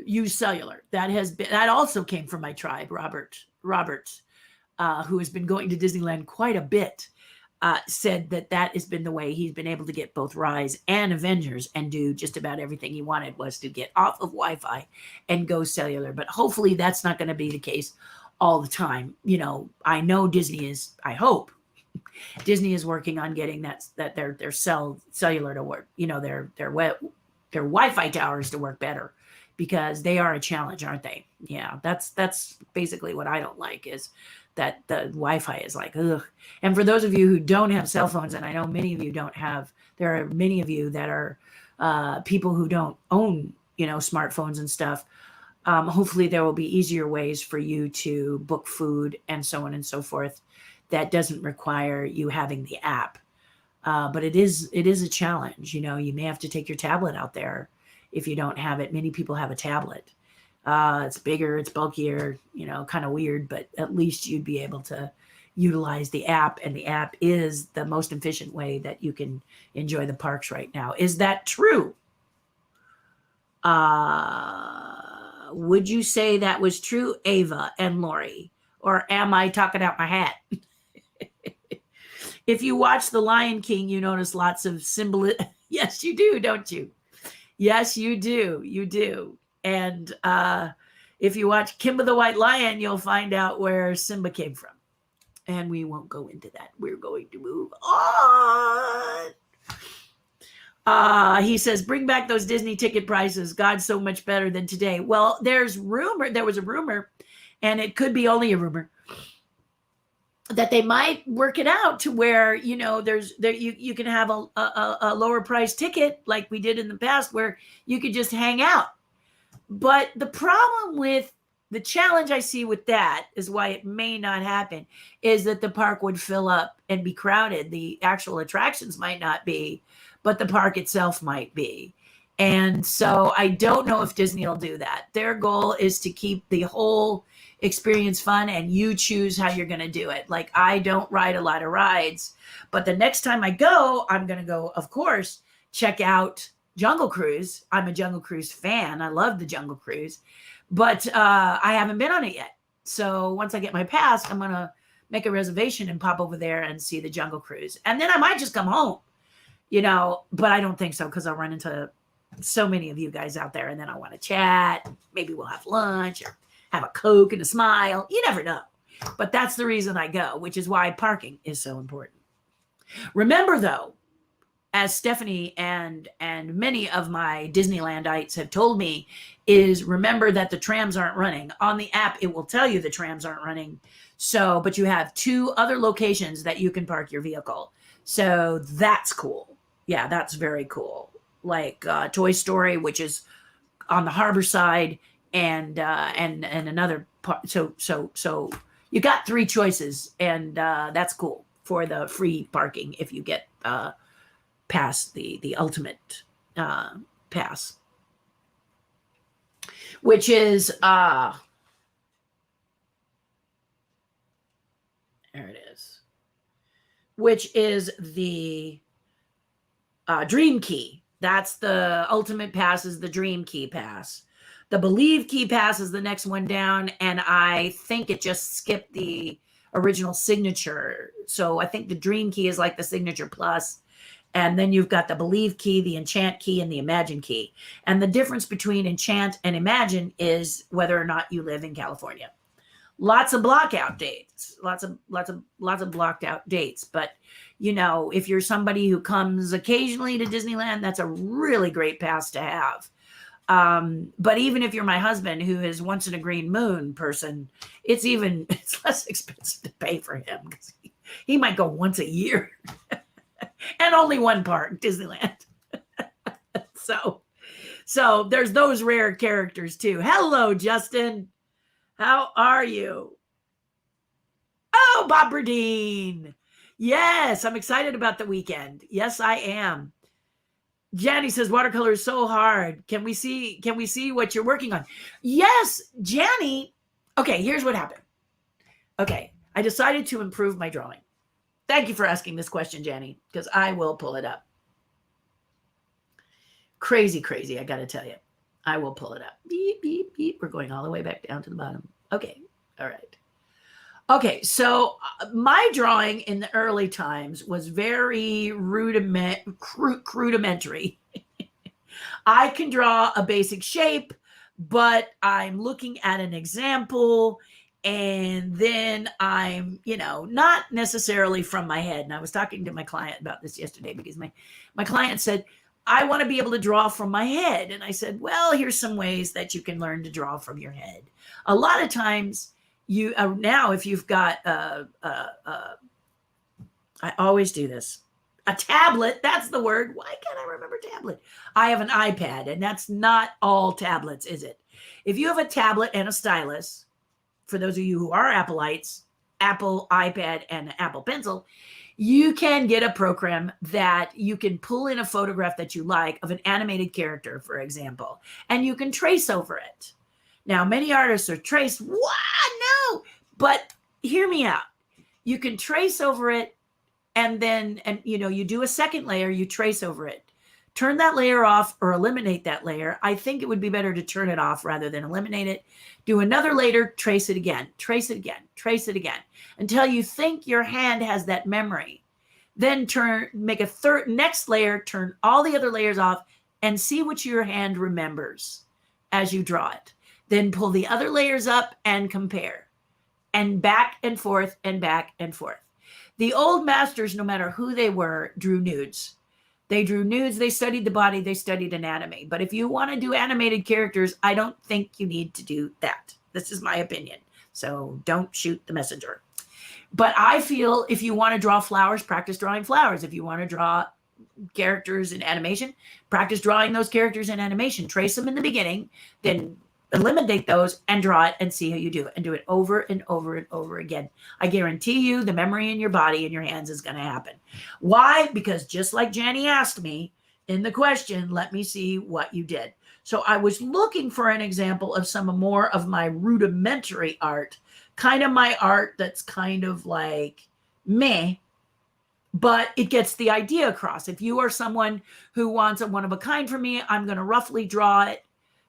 use cellular. That also came from my tribe, Robert, who has been going to Disneyland quite a bit, said that has been the way he's been able to get both Rise and Avengers and do just about everything he wanted, was to get off of Wi-Fi and go cellular. But hopefully that's not going to be the case all the time. I know I hope Disney is working on getting their cellular to work, their Wi-Fi towers to work better, because they are a challenge, aren't they? Yeah, that's basically what I don't like, is that the Wi-Fi is like, ugh. And for those of you who don't have cell phones, and I know many of you don't have, there are many of you that are people who don't own, smartphones and stuff. Hopefully there will be easier ways for you to book food and so on and so forth that doesn't require you having the app. But it is a challenge. You may have to take your tablet out there if you don't have it. Many people have a tablet. It's bigger, it's bulkier, kind of weird, but at least you'd be able to, utilize the app, and the app is the most efficient way that you can enjoy the parks right now. Is that true? Would you say that was true, Ava and Lori? Or am I talking out my hat? If you watch The Lion King, you notice lots of symbol. Yes, you do, don't you? Yes, you do. You do. And if you watch Kimba the White Lion, you'll find out where Simba came from. And we won't go into that. We're going to move on. He says, bring back those Disney ticket prices. God's so much better than today. Well, there was a rumor, and it could be only a rumor, that they might work it out to where, you can have a lower price ticket like we did in the past, where you could just hang out. But the problem with the challenge I see with that is why it may not happen is that the park would fill up and be crowded. The actual attractions might not be, but the park itself might be. And so I don't know if Disney will do that. Their goal is to keep the whole experience fun, and you choose how you're going to do it. Like, I don't ride a lot of rides, but the next time I go, I'm going to go, of course, check out Jungle Cruise. I'm a Jungle Cruise fan. I love the Jungle Cruise, but I haven't been on it yet. So once I get my pass, I'm going to make a reservation and pop over there and see the Jungle Cruise. And then I might just come home, but I don't think so, because I'll run into so many of you guys out there, and then I want to chat. Maybe we'll have lunch or have a Coke and a smile. You never know. But that's the reason I go, which is why parking is so important. Remember, though, as Stephanie and many of my Disneylandites have told me, is remember that the trams aren't running. On the app, it will tell you the trams aren't running. So, but you have 2 other locations that you can park your vehicle. So that's cool. Yeah, that's very cool. Like Toy Story, which is on the harbor side, and another part. So you got 3 choices, and that's cool for the free parking if you get past the ultimate pass, which is there it is, which is the Dream Key. That's the ultimate pass, is the Dream Key pass. The Believe Key pass is the next one down, and I think it just skipped the original Signature. So I think the Dream Key is like the Signature Plus, and then you've got the Believe Key, the Enchant Key, and the Imagine Key. And the difference between Enchant and Imagine is whether or not you live in California. Lots of blockout dates, lots of blocked out dates. But if you're somebody who comes occasionally to Disneyland, that's a really great pass to have. But even if you're my husband, who is once in a green moon person, it's less expensive to pay for him, because he might go once a year and only one park, Disneyland. So there's those rare characters too. Hello, Justin. How are you? Oh, Bob Berdine. Yes, I'm excited about the weekend. Yes, I am. Janny says watercolor is so hard. Can we see what you're working on? Yes, Janny. Okay, here's what happened. Okay, I decided to improve my drawing. Thank you for asking this question, Janny, because I will pull it up. Crazy, I got to tell you. I will pull it up. Beep, beep, beep. We're going all the way back down to the bottom. Okay, all right. Okay, so my drawing in the early times was very rudimentary. I can draw a basic shape, but I'm looking at an example, and then I'm, not necessarily from my head. And I was talking to my client about this yesterday, because my client said, I want to be able to draw from my head. And I said, well, here's some ways that you can learn to draw from your head. A lot of times, now if you've got I always do this, a tablet, that's the word. Why can't I remember tablet? I have an iPad, and that's not all tablets, is it? If you have a tablet and a stylus, for those of you who are Appleites, Apple iPad and Apple Pencil, you can get a program that you can pull in a photograph that you like of an animated character, for example, and you can trace over it. Now, many artists are traced. What? No. But hear me out. you can trace over it, and then, you do a second layer, you trace over it. Turn that layer off or eliminate that layer. I think it would be better to turn it off rather than eliminate it. Do another layer, trace it again, trace it again, trace it again, until you think your hand has that memory. Then make a next layer, turn all the other layers off, and see what your hand remembers as you draw it. Then pull the other layers up and compare, and back and forth and back and forth. The old masters, no matter who they were, drew nudes. They drew nudes, they studied the body, they studied anatomy. But if you want to do animated characters, I don't think you need to do that. This is my opinion. So don't shoot the messenger. But I feel if you want to draw flowers, practice drawing flowers. If you want to draw characters in animation, practice drawing those characters in animation. Trace them in the beginning, then eliminate those and draw it and see how you do it, and do it over and over and over again. I guarantee you the memory in your body and your hands is going to happen. Why? Because just like Janny asked me in the question, let me see what you did. So I was looking for an example of some more of my rudimentary art, kind of my art that's kind of like meh, but it gets the idea across. If you are someone who wants a one-of-a-kind from me, I'm going to roughly draw it,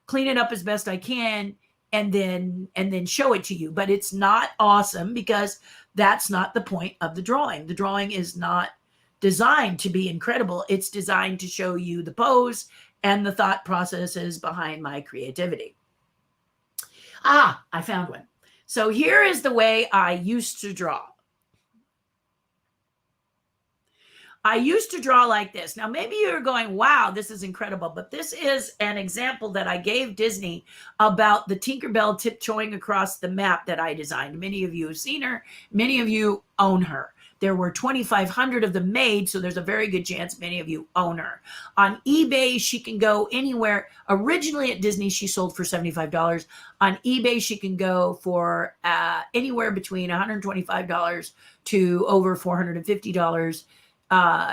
clean it up as best I can, and then show it to you. But it's not awesome because that's not the point of the drawing. The drawing is not designed to be incredible. It's designed to show you the pose and the thought processes behind my creativity. I found one. So here is the way I used to draw. I used to draw like this. Now, maybe you're going, wow, this is incredible. But this is an example that I gave Disney about the Tinkerbell tiptoeing across the map that I designed. Many of you have seen her. Many of you own her. There were 2,500 of them made, so there's a very good chance many of you own her. On eBay, she can go anywhere. Originally at Disney, she sold for $75. On eBay, she can go for anywhere between $125 to over $450.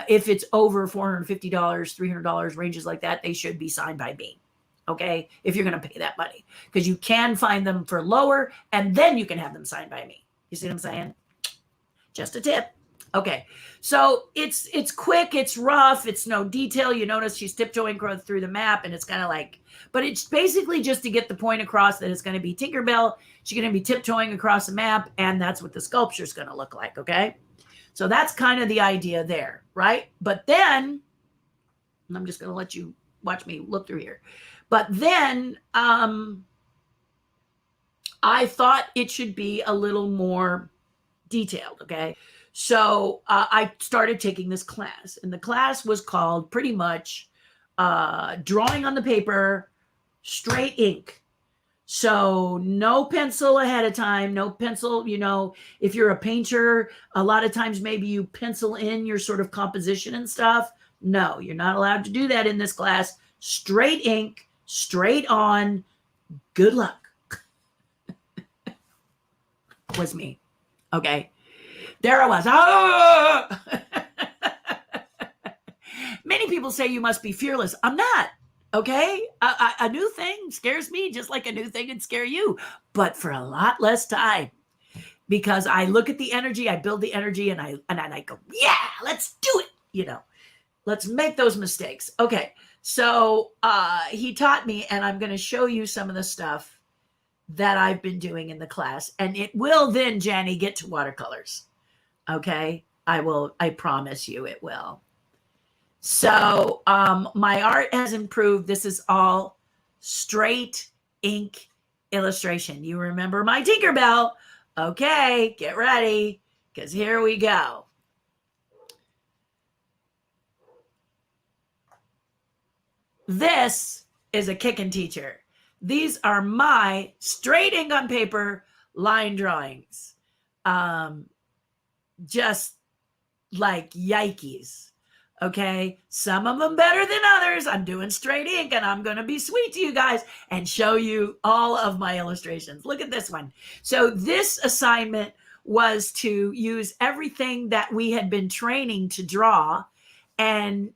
If it's over $450, $300, ranges like that, they should be signed by me. Okay. If you're going to pay that money, because you can find them for lower and then you can have them signed by me. You see what I'm saying? Just a tip. Okay. So it's quick. It's rough. It's no detail. You notice she's tiptoeing through the map, and it's kind of like, but it's basically just to get the point across that it's going to be Tinkerbell. She's going to be tiptoeing across the map, and that's what the sculpture is going to look like. Okay. So that's kind of the idea there, right? But then, and I'm just going to let you watch me look through here. But then I thought it should be a little more detailed, okay? So I started taking this class, and the class was called pretty much drawing on the paper, straight ink. So no pencil ahead of time, no pencil, if you're a painter, a lot of times maybe you pencil in your sort of composition and stuff. No, you're not allowed to do that in this class. Straight ink, straight on. Good luck. Was me. Okay. There I was. Oh! Many people say you must be fearless. I'm not. Okay. A new thing scares me just like a new thing would scare you, but for a lot less time, because I look at the energy, I build the energy, and I go, yeah, let's do it. Let's make those mistakes. Okay. So he taught me, and I'm going to show you some of the stuff that I've been doing in the class, and it will then, Janny, get to watercolors. Okay. I promise you it will. So my art has improved. This is all straight ink illustration. You remember my Tinkerbell? Okay, get ready, because here we go. This is a kickin' teacher. These are my straight ink on paper line drawings. Just like yikes. Okay, some of them better than others. I'm doing straight ink, and I'm going to be sweet to you guys and show you all of my illustrations. Look at this one. So this assignment was to use everything that we had been training to draw and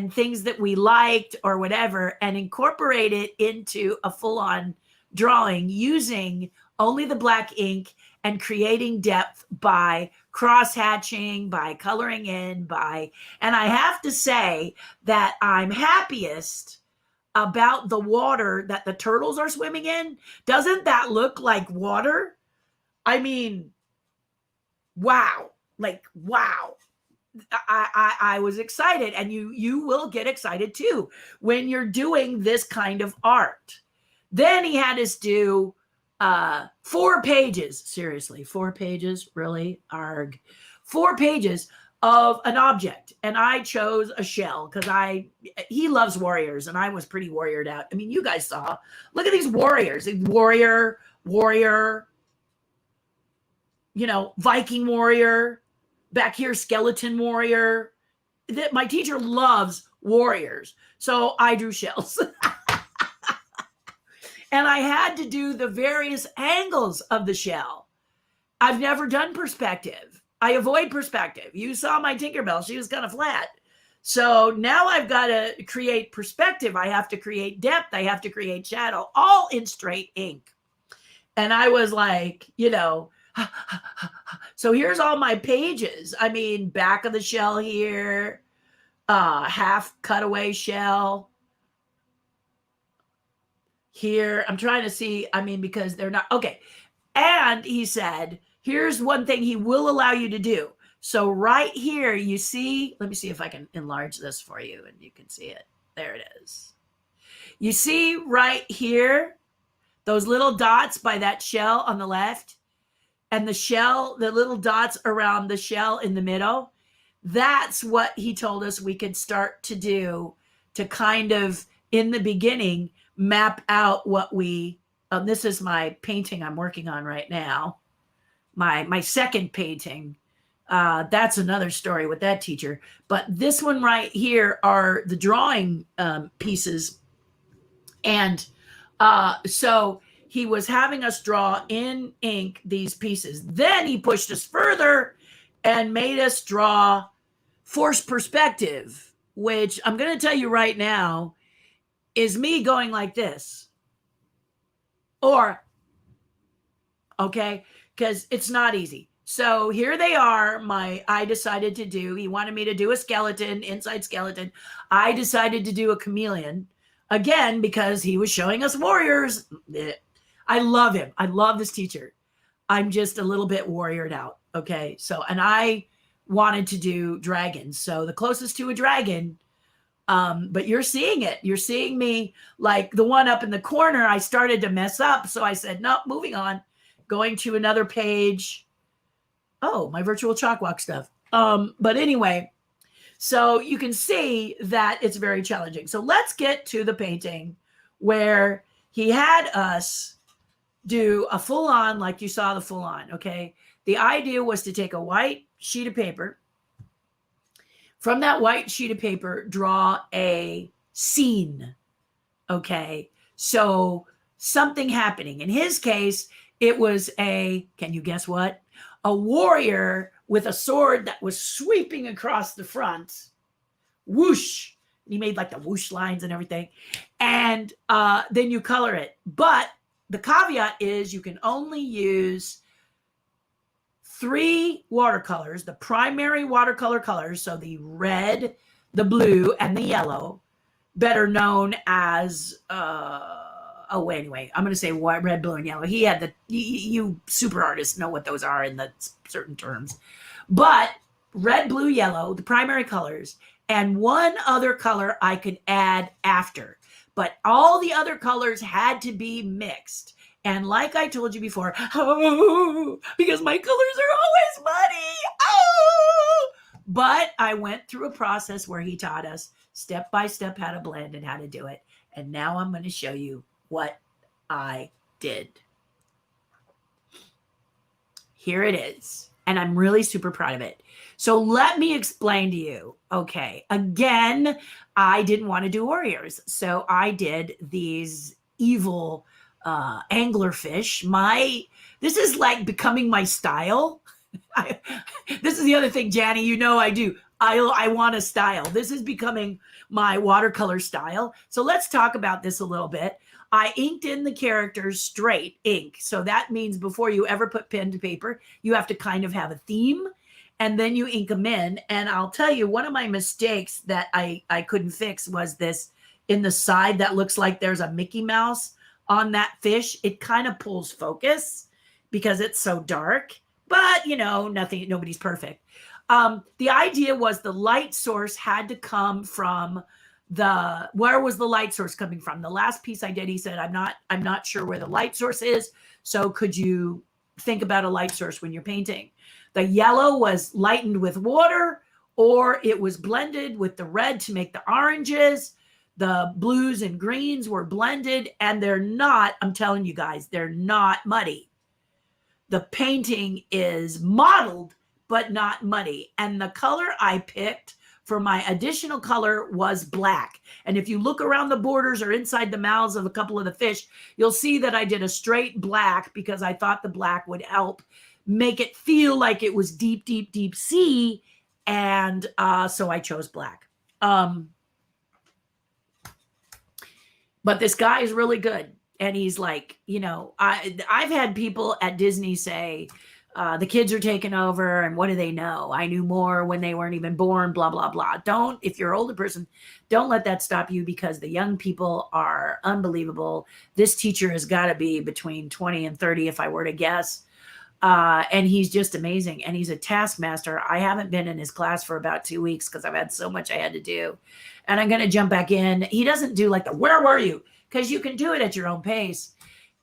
things that we liked or whatever, and incorporate it into a full-on drawing using only the black ink, and creating depth by cross-hatching, by coloring in, and I have to say that I'm happiest about the water that the turtles are swimming in. Doesn't that look like water? I mean, wow. Like, wow. I was excited, and you will get excited too when you're doing this kind of art. Then he had us do 4 pages. Seriously, 4 pages? Really? Arg. 4 pages of an object. And I chose a shell because he loves warriors, and I was pretty warriored out. I mean, you guys saw. Look at these warriors. Warrior, Viking warrior. Back here, skeleton warrior. My teacher loves warriors. So I drew shells. And I had to do the various angles of the shell. I've never done perspective. I avoid perspective. You saw my Tinkerbell. She was kind of flat. So now I've got to create perspective. I have to create depth. I have to create shadow, all in straight ink. And I was like, so here's all my pages. I mean, back of the shell here, half cutaway shell here. I'm trying to see, because they're not, okay. And he said, here's one thing he will allow you to do. So right here, you see, let me see if I can enlarge this for you and you can see it. There it is. You see right here, those little dots by that shell on the left, and the shell, the little dots around the shell in the middle, that's what he told us we could start to do to kind of, in the beginning, map out what this is my painting I'm working on right now. My second painting. That's another story with that teacher. But this one right here are the drawing pieces. And so he was having us draw in ink these pieces. Then he pushed us further and made us draw forced perspective, which I'm going to tell you right now is me going like this. Okay, because it's not easy. So here they are. I decided to do, he wanted me to do a skeleton, inside skeleton. I decided to do a chameleon again because he was showing us warriors. I love him. I love this teacher. I'm just a little bit warriored out. Okay. So, and I wanted to do dragons. So the closest to a dragon, but you're seeing it. You're seeing me like the one up in the corner. I started to mess up. So I said, no, moving on, going to another page. Oh, my virtual chalk walk stuff. But anyway, so you can see that it's very challenging. So let's get to the painting where he had us do a full on, like you saw the full on. Okay. The idea was to take a white sheet of paper. From that white sheet of paper, draw a scene. Okay. So something happening. In his case, it was can you guess what? A warrior with a sword that was sweeping across the front. Whoosh. He made like the whoosh lines and everything. And then you color it. But the caveat is you can only use 3 watercolors, the primary watercolor colors. So the red, the blue, and the yellow, better known as, anyway, I'm going to say red, blue, and yellow. He had you super artists know what those are in the certain terms. But red, blue, yellow, the primary colors, and one other color I could add after. But all the other colors had to be mixed. And like I told you before, because my colors are always muddy. But I went through a process where he taught us step by step how to blend and how to do it. And now I'm going to show you what I did. Here it is. And I'm really super proud of it. So let me explain to you. Okay. Again, I didn't want to do warriors. So I did these evil anglerfish. This is like becoming my style. This is the other thing, Janny, I do. I want a style. This is becoming my watercolor style. So let's talk about this a little bit. I inked in the characters straight ink. So that means before you ever put pen to paper, you have to kind of have a theme, and then you ink them in. And I'll tell you, one of my mistakes that I couldn't fix was this in the side that looks like there's a Mickey Mouse on that fish. It kind of pulls focus because it's so dark, but nobody's perfect. The idea was the light source had to come from where was the light source coming from? The last piece I did, he said, I'm not sure where the light source is. So could you think about a light source when you're painting? The yellow was lightened with water, or it was blended with the red to make the oranges. The blues and greens were blended, and they're not, I'm telling you guys, they're not muddy. The painting is modeled, but not muddy. And the color I picked for my additional color was black. And if you look around the borders or inside the mouths of a couple of the fish, you'll see that I did a straight black because I thought the black would help make it feel like it was deep, deep, deep sea. And so I chose black. But this guy is really good. And he's like, I've had people at Disney say, the kids are taking over, and what do they know? I knew more when they weren't even born, blah, blah, blah. If you're an older person, don't let that stop you, because the young people are unbelievable. This teacher has got to be between 20 and 30, if I were to guess. And he's just amazing. And he's a taskmaster. I haven't been in his class for about 2 weeks because I've had so much I had to do. And I'm going to jump back in. He doesn't do like where were you? Because you can do it at your own pace.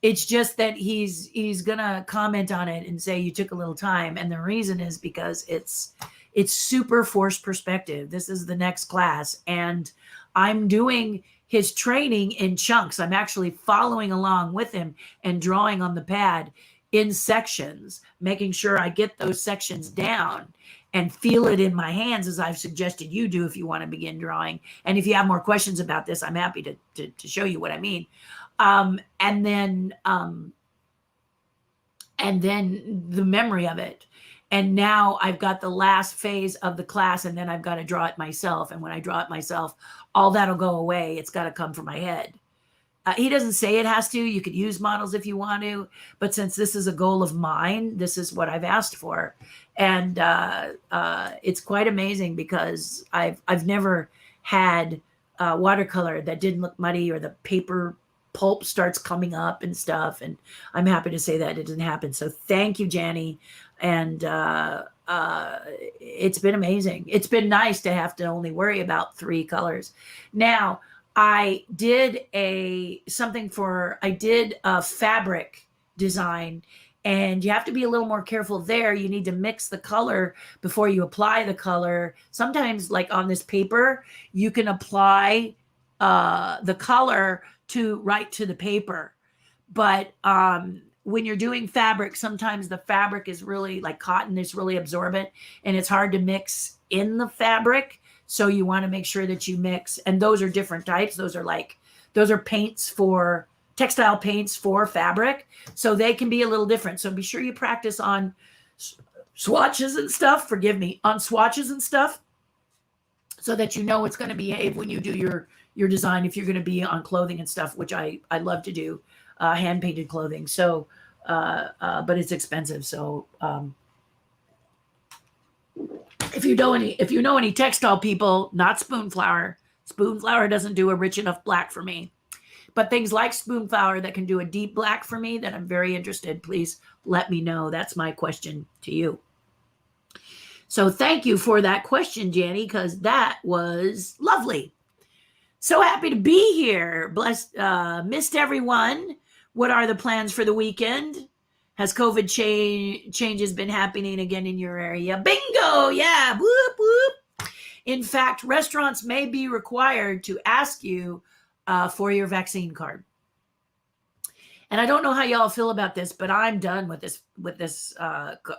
It's just that he's going to comment on it and say you took a little time. And the reason is because it's super forced perspective. This is the next class. And I'm doing his training in chunks. I'm actually following along with him and drawing on the pad in sections, making sure I get those sections down and feel it in my hands, as I've suggested you do if you want to begin drawing. And if you have more questions about this, I'm happy to show you what I mean. And then the memory of it. And now I've got the last phase of the class, and then I've got to draw it myself. And when I draw it myself, all that'll go away. It's got to come from my head. He doesn't say it has to. You could use models if you want to, but since this is a goal of mine, this is what I've asked for. And it's quite amazing because I've never had watercolor that didn't look muddy, or the paper pulp starts coming up and stuff. And I'm happy to say that it didn't happen. So thank you, Janny. And it's been amazing. It's been nice to have to only worry about 3 colors. Now, I did a fabric design, and you have to be a little more careful there. You need to mix the color before you apply the color. Sometimes, like on this paper, you can apply the color right to the paper. But when you're doing fabric, sometimes the fabric is really, like cotton, is really absorbent, and it's hard to mix in the fabric. So you want to make sure that you mix, and those are different types. Those are paints for textile paints for fabric. So they can be a little different. So be sure you practice on swatches and stuff. On swatches and stuff, so that you know it's going to behave when you do your design. If you're going to be on clothing and stuff, which I love to do, hand painted clothing. So, but it's expensive. So, if you know any textile people, not Spoonflower. Spoonflower doesn't do a rich enough black for me. But things like Spoonflower that can do a deep black for me, that I'm very interested, please let me know. That's my question to you. So thank you for that question, Janny, because that was lovely. So happy to be here. Blessed, missed everyone. What are the plans for the weekend? Has COVID changes been happening again in your area? Bingo! Yeah, whoop, whoop. In fact, restaurants may be required to ask you for your vaccine card. And I don't know how y'all feel about this, but I'm done with this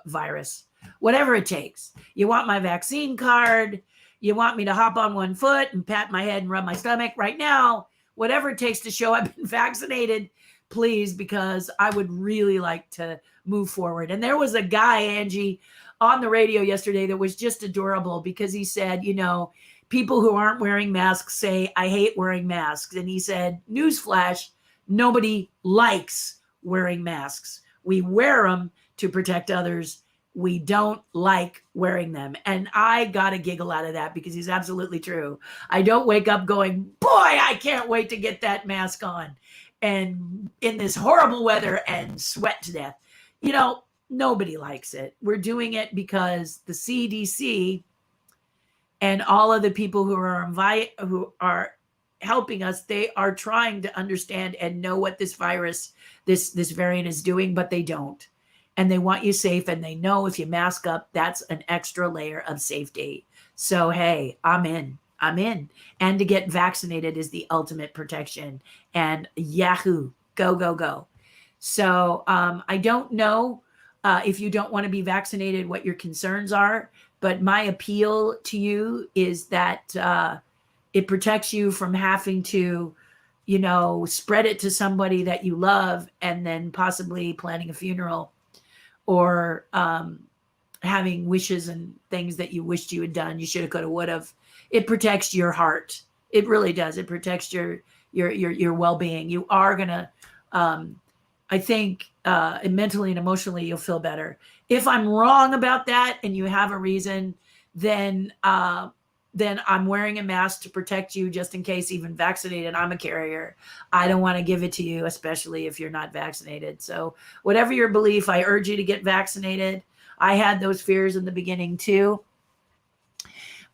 virus. Whatever it takes. You want my vaccine card? You want me to hop on one foot and pat my head and rub my stomach right now? Whatever it takes to show I've been vaccinated, please, because I would really like to move forward. And there was a guy, Angie, on the radio yesterday that was just adorable, because he said, people who aren't wearing masks say, I hate wearing masks. And he said, newsflash, Nobody likes wearing masks. We wear them to protect others. We don't like wearing them. And I got a giggle out of that because he's absolutely true. I don't wake up going, boy, I can't wait to get that mask on and in this horrible weather and sweat to death. You know, nobody likes it. We're doing it because the CDC and all of the people who are helping us, they are trying to understand and know what this virus, this variant is doing, but they don't. And they want you safe, and they know if you mask up, that's an extra layer of safety. So, hey, I'm in. And to get vaccinated is the ultimate protection. And yahoo, go, go, go. So I don't know if you don't want to be vaccinated, what your concerns are. But my appeal to you is that it protects you from having to, spread it to somebody that you love and then possibly planning a funeral or having wishes and things that you wished you had done, you should have, could have, would have. It protects your heart. It really does. It protects your well-being. You are gonna, I think, mentally and emotionally, you'll feel better. If I'm wrong about that and you have a reason, then I'm wearing a mask to protect you just in case, even vaccinated, I'm a carrier. I don't want to give it to you, especially if you're not vaccinated. So whatever your belief, I urge you to get vaccinated. I had those fears in the beginning too,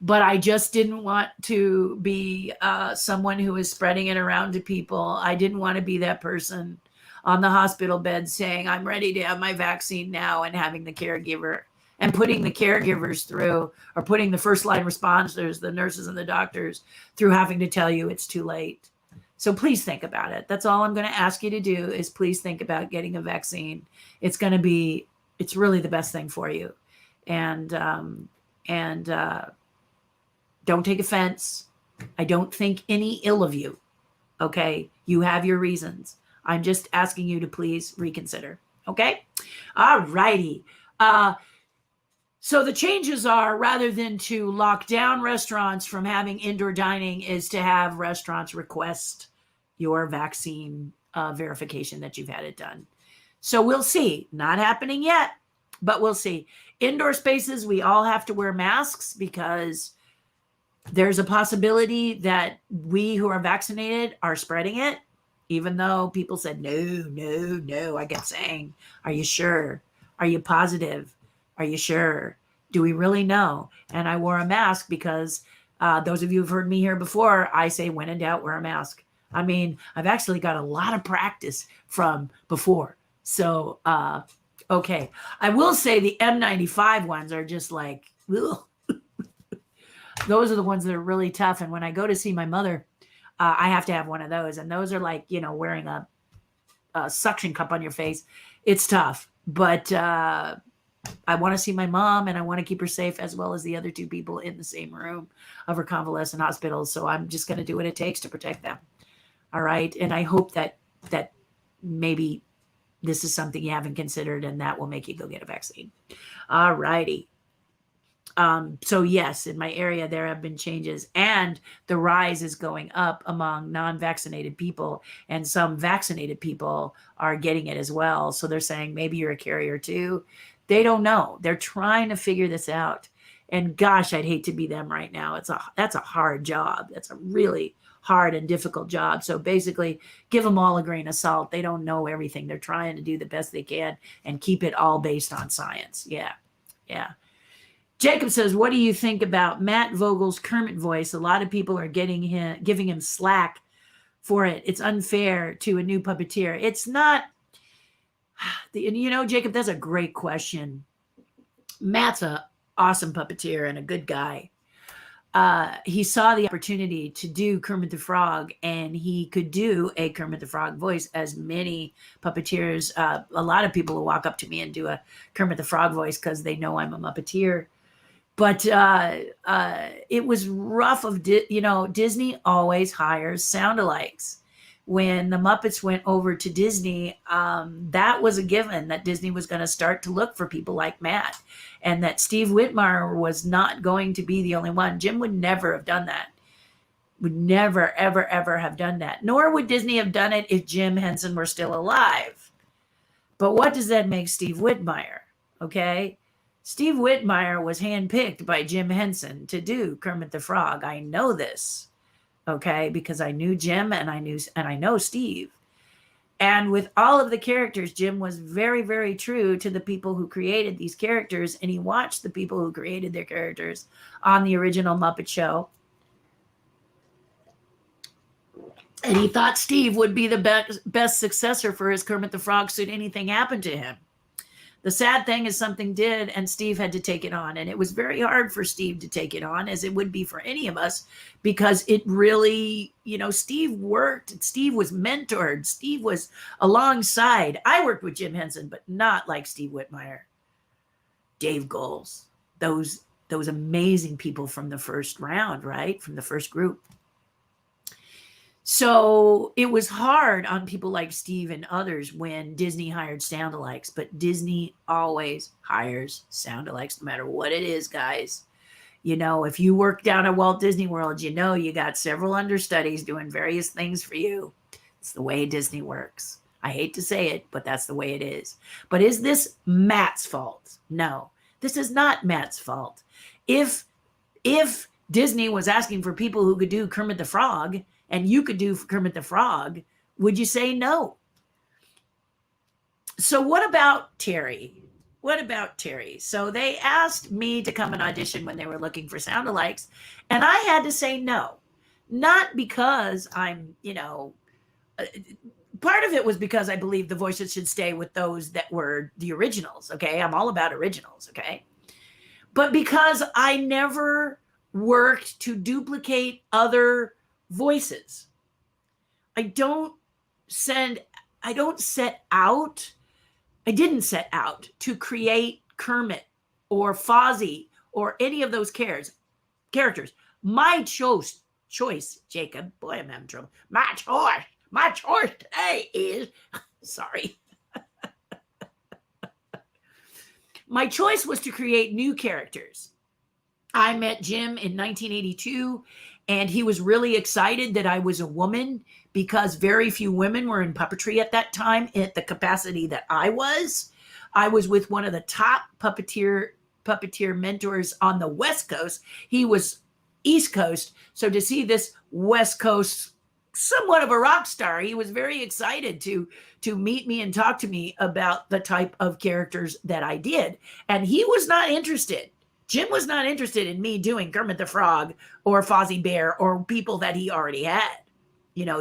but I just didn't want to be someone who was spreading it around to people. I didn't want to be that person on the hospital bed saying, I'm ready to have my vaccine now, and having the caregiver and putting the caregivers through, or putting the first line responders, the nurses and the doctors, through having to tell you it's too late. So please think about it. That's all I'm going to ask you to do, is please think about getting a vaccine. It's really the best thing for you. And don't take offense. I don't think any ill of you. Okay. You have your reasons. I'm just asking you to please reconsider. Okay. All righty. So the changes are, rather than to lock down restaurants from having indoor dining, is to have restaurants request your vaccine verification that you've had it done. So we'll see. Not happening yet, but we'll see. Indoor spaces, we all have to wear masks because there's a possibility that we who are vaccinated are spreading it, even though people said, no. I kept saying, are you sure? Are you positive? Are you sure? Do we really know? And I wore a mask because those of you who've heard me here before, I say, when in doubt, wear a mask. I mean, I've actually got a lot of practice from before. So, okay. I will say the N95 ones are just like, ugh. Those are the ones that are really tough. And when I go to see my mother, I have to have one of those. And those are like, wearing a suction cup on your face. It's tough. But I want to see my mom, and I want to keep her safe, as well as the other two people in the same room of her convalescent hospital. So I'm just going to do what it takes to protect them. All right. And I hope that maybe this is something you haven't considered, and that will make you go get a vaccine. All righty. So yes, in my area, there have been changes, and the rise is going up among non-vaccinated people, and some vaccinated people are getting it as well. So they're saying, maybe you're a carrier too. They don't know. They're trying to figure this out. And gosh, I'd hate to be them right now. That's a hard job. That's a really hard and difficult job. So basically, give them all a grain of salt. They don't know everything. They're trying to do the best they can and keep it all based on science. Yeah. Jacob says, what do you think about Matt Vogel's Kermit voice? A lot of people are giving him slack for it. It's unfair to a new puppeteer. It's not. Jacob, that's a great question. Matt's an awesome puppeteer and a good guy. He saw the opportunity to do Kermit the Frog, and he could do a Kermit the Frog voice, as many puppeteers, a lot of people will walk up to me and do a Kermit the Frog voice because they know I'm a Muppeteer. But it was rough. Disney always hires sound-alikes. When the Muppets went over to Disney, that was a given, that Disney was going to start to look for people like Matt, and that Steve Whitmire was not going to be the only one. Jim would never have done that. Would never, ever, ever have done that. Nor would Disney have done it if Jim Henson were still alive. But what does that make Steve Whitmire? Okay. Steve Whitmire was handpicked by Jim Henson to do Kermit the Frog. I know this, okay, because I knew Jim and I know Steve. And with all of the characters, Jim was very, very true to the people who created these characters, and he watched the people who created their characters on the original Muppet Show. And he thought Steve would be the best successor for his Kermit the Frog should anything happen to him. The sad thing is something did, and Steve had to take it on. And it was very hard for Steve to take it on, as it would be for any of us, because it really, Steve worked. Steve was mentored. Steve was alongside. I worked with Jim Henson, but not like Steve Whitmire, Dave Goles, those amazing people from the first round, right? From the first group. So it was hard on people like Steve and others when Disney hired sound-alikes, but Disney always hires sound-alikes no matter what it is, guys. If you work down at Walt Disney World, you got several understudies doing various things for you. It's the way Disney works. I hate to say it, but that's the way it is. But is this Matt's fault? No, this is not Matt's fault. If Disney was asking for people who could do Kermit the Frog, and you could do Kermit the Frog, would you say no? So what about TERRI? So they asked me to come and audition when they were looking for sound-alikes, and I had to say no. Not because I'm, part of it was because I believe the voices should stay with those that were the originals, okay? I'm all about originals, okay? But because I never worked to duplicate other voices. I didn't set out to create Kermit or Fozzie or any of those characters. My choice, Jacob, boy, I'm having trouble. My choice today is, sorry. My choice was to create new characters. I met Jim in 1982, and he was really excited that I was a woman because very few women were in puppetry at that time at the capacity that I was. I was with one of the top puppeteer mentors on the West Coast. He was East Coast. So to see this West Coast, somewhat of a rock star, he was very excited to meet me and talk to me about the type of characters that I did. And he was not interested. Jim was not interested in me doing Kermit the Frog or Fozzie Bear or people that he already had.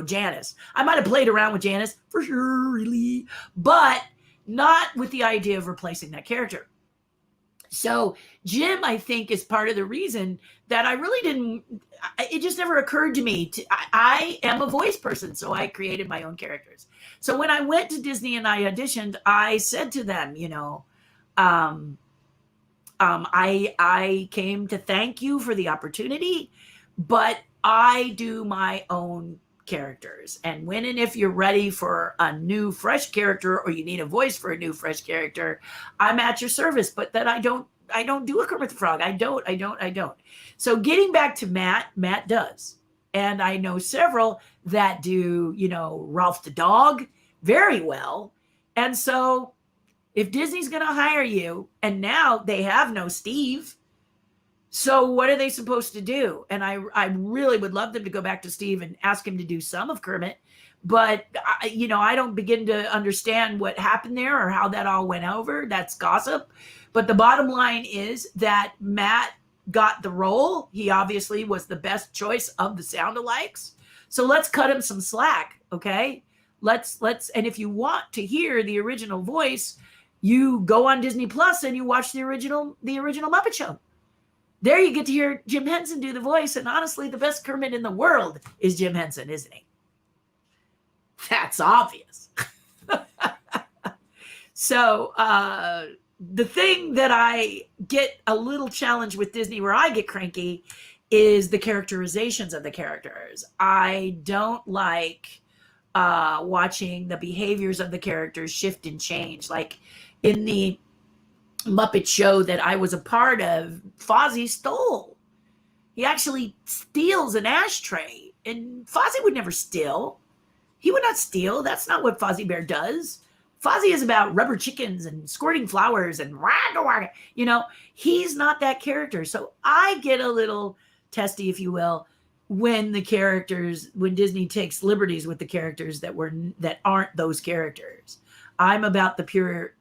Janice. I might have played around with Janice for sure, really, but not with the idea of replacing that character. So Jim, I think, is part of the reason that I really it just never occurred to me. I am a voice person, so I created my own characters. So when I went to Disney and I auditioned, I said to them, I came to thank you for the opportunity, but I do my own characters. And when and if you're ready for a new, fresh character, or you need a voice for a new, fresh character, I'm at your service. But that I don't do a Kermit the Frog. I don't. So getting back to Matt does. And I know several that do, Ralph the dog very well. And so if Disney's going to hire you, and now they have no Steve, so what are they supposed to do? And I really would love them to go back to Steve and ask him to do some of Kermit. But, I don't begin to understand what happened there or how that all went over. That's gossip. But the bottom line is that Matt got the role. He obviously was the best choice of the sound-alikes. So let's cut him some slack, okay? Let's and if you want to hear the original voice, you go on Disney Plus and you watch the original Muppet Show. There you get to hear Jim Henson do the voice. And honestly, the best Kermit in the world is Jim Henson, isn't he? That's obvious. So the thing that I get a little challenge with Disney, where I get cranky, is the characterizations of the characters. I don't like watching the behaviors of the characters shift and change. Like in the Muppet Show that I was a part of, Fozzie stole. He actually steals an ashtray And Fozzie would never steal. He would not steal. That's not what Fozzie Bear does. Fozzie is about rubber chickens and squirting flowers and wagga wagga. You know, he's not that character. So I get a little testy, if you will, when Disney takes liberties with the characters that aren't those characters. I'm about the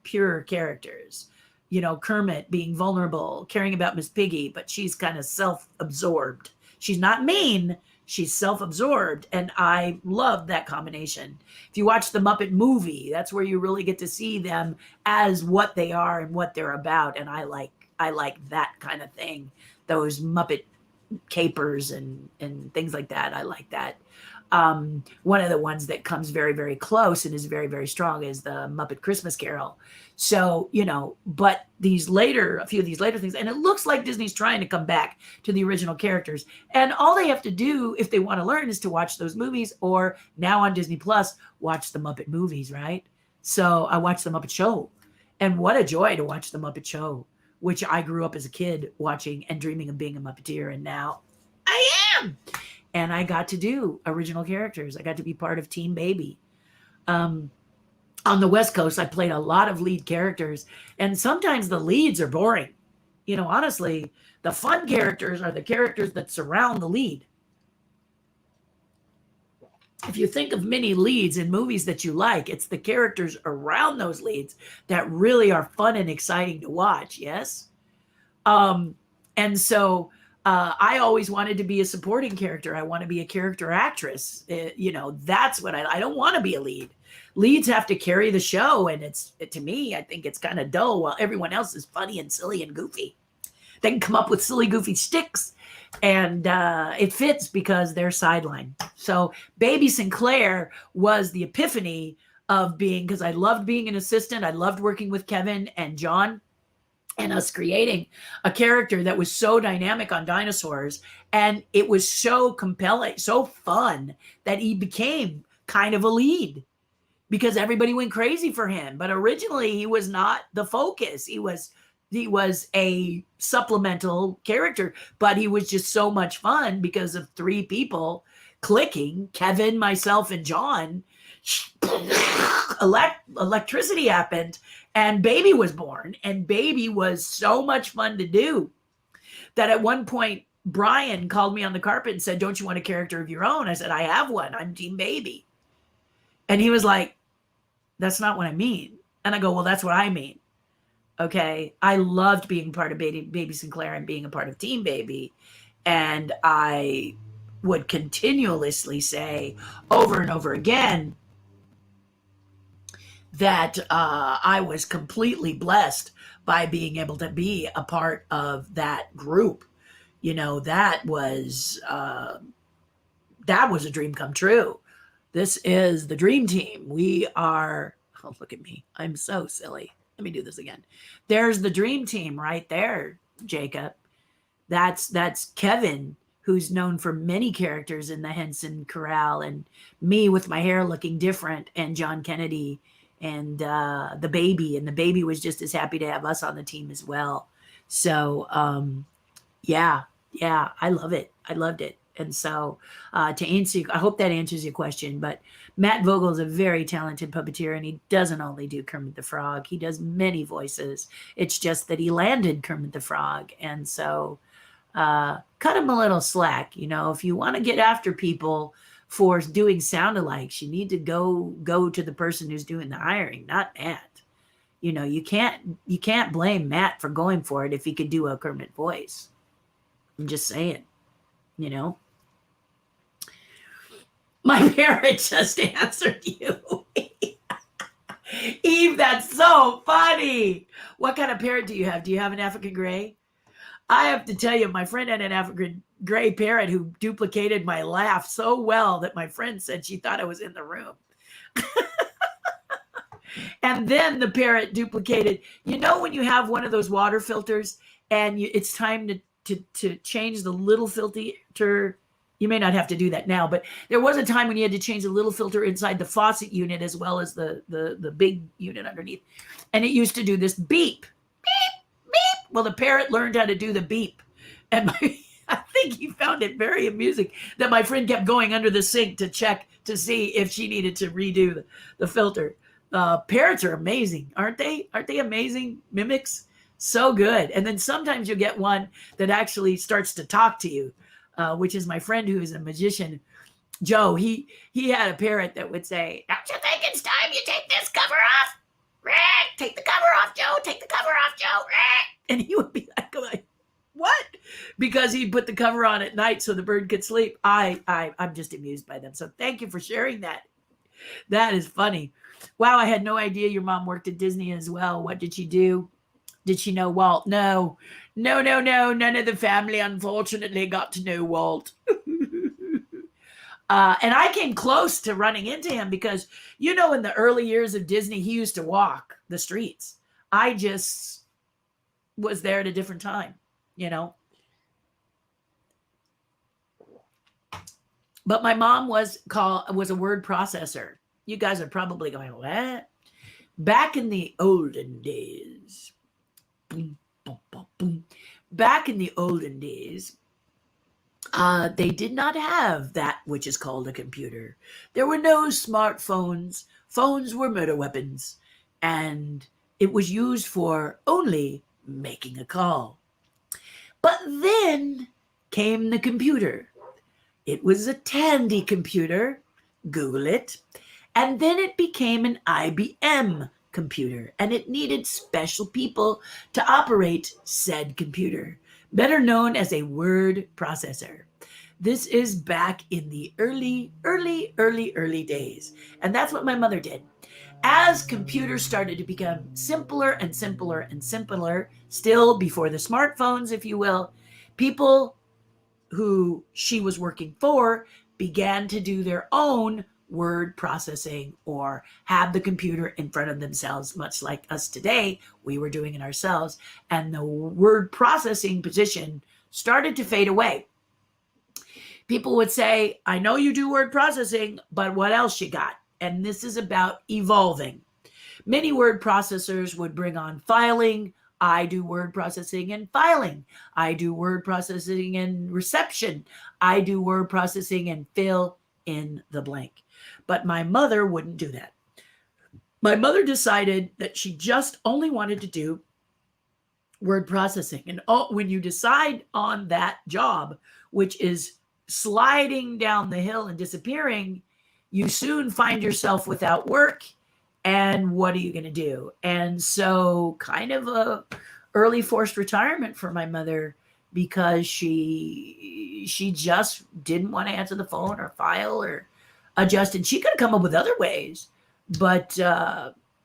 pure characters. You know, Kermit being vulnerable, caring about Miss Piggy, but she's kind of self-absorbed. She's not mean. She's self-absorbed, and I love that combination. If you watch the Muppet movie, that's where you really get to see them as what they are and what they're about, and I like that kind of thing. Those Muppet capers and things like that. I like that. One of the ones that comes very, very close and is very, very strong is the Muppet Christmas Carol. So, you know, but a few of these later things, and it looks like Disney's trying to come back to the original characters. And all they have to do if they want to learn is to watch those movies, or now on Disney Plus, watch the Muppet movies, right? So I watched the Muppet Show, and what a joy to watch the Muppet Show, which I grew up as a kid watching and dreaming of being a Muppeteer, and now I am. And I got to do original characters. I got to be part of Team Baby. On the West Coast, I played a lot of lead characters, and sometimes the leads are boring. You know, honestly, the fun characters are the characters that surround the lead. If you think of many leads in movies that you like, it's the characters around those leads that really are fun and exciting to watch, yes? And so I always wanted to be a supporting character. I want to be a character actress. You know, that's what I don't want to be a lead. Leads have to carry the show, and to me, I think it's kind of dull while everyone else is funny and silly and goofy. They can come up with silly, goofy sticks, and it fits because they're sidelined. So Baby Sinclair was the epiphany of because I loved being an assistant. I loved working with Kevin and John and us creating a character that was so dynamic on dinosaurs. And it was so compelling, so fun that he became kind of a lead because everybody went crazy for him. But originally he was not the focus. He was a supplemental character, but he was just so much fun because of three people clicking, Kevin, myself, and John. Electricity happened, and Baby was born, and Baby was so much fun to do that at one point Brian called me on the carpet and said, "Don't you want a character of your own?" I said, "I have one. I'm Team Baby." And he was like, "That's not what I mean." And I go, "Well, that's what I mean." Okay. I loved being part of Baby Sinclair and being a part of Team Baby. And I would continuously say over and over again that I was completely blessed by being able to be a part of that group. You know, that was a dream come true. This is the dream team. We are, oh, look at me. I'm so silly. Let me do this again. There's the dream team right there, Jacob. That's Kevin, who's known for many characters in the Henson Corral, and me with my hair looking different, and John Kennedy, and the baby. And the baby was just as happy to have us on the team as well. So, yeah, I love it. I loved it. And so to answer, I hope that answers your question, but Matt Vogel is a very talented puppeteer, and he doesn't only do Kermit the Frog. He does many voices. It's just that he landed Kermit the Frog. And so cut him a little slack. You know, if you want to get after people for doing sound-alikes, you need to go to the person who's doing the hiring, not Matt. You know, you can't blame Matt for going for it if he could do a Kermit voice. I'm just saying, you know. My parent just answered you. Eve, that's so funny. What kind of parrot do you have? Do you have an African gray? I have to tell you, my friend had an African gray parrot who duplicated my laugh so well that my friend said she thought I was in the room. And then the parrot duplicated. You know when you have one of those water filters and it's time to change the little filter. You may not have to do that now, but there was a time when you had to change the little filter inside the faucet unit as well as the big unit underneath. And it used to do this beep, beep, beep. Well, the parrot learned how to do the beep. And I think he found it very amusing that my friend kept going under the sink to check to see if she needed to redo the filter. Parrots are amazing, aren't they? Aren't they amazing mimics? So good. And then sometimes you get one that actually starts to talk to you, which is my friend who is a magician, Joe. He had a parrot that would say, "Don't you think it's time you take this cover off? Take the cover off, Joe. Take the cover off, Joe." And he would be like, what? Because he'd put the cover on at night so the bird could sleep. I'm just amused by them. So thank you for sharing that. That is funny. Wow, I had no idea your mom worked at Disney as well. What did she do? Did she know Walt? No. None of the family, unfortunately, got to know Walt. And I came close to running into him because, in the early years of Disney, he used to walk the streets. I just was there at a different time, But my mom was a word processor. You guys are probably going, what? Back in the olden days, boom, boom, boom, boom. Back in the olden days, they did not have that which is called a computer. There were no smartphones. Phones were murder weapons, and it was used for only making a call. But then came the computer. It was a Tandy computer. Google it. And then it became an IBM computer, and it needed special people to operate said computer, better known as a word processor. This is back in the early days. And that's what my mother did. As computers started to become simpler and simpler and simpler, still before the smartphones, if you will, people who she was working for began to do their own word processing or have the computer in front of themselves, much like us today, we were doing it ourselves. And the word processing position started to fade away. People would say, I know you do word processing, but what else you got? And this is about evolving. Many word processors would bring on filing. I do word processing and filing. I do word processing and reception. I do word processing and fill in the blank. But my mother wouldn't do that. My mother decided that she just only wanted to do word processing. And when you decide on that job, which is sliding down the hill and disappearing, you soon find yourself without work. And what are you going to do? And so kind of a early forced retirement for my mother, because she just didn't want to answer the phone or file or adjust. And she could have come up with other ways. But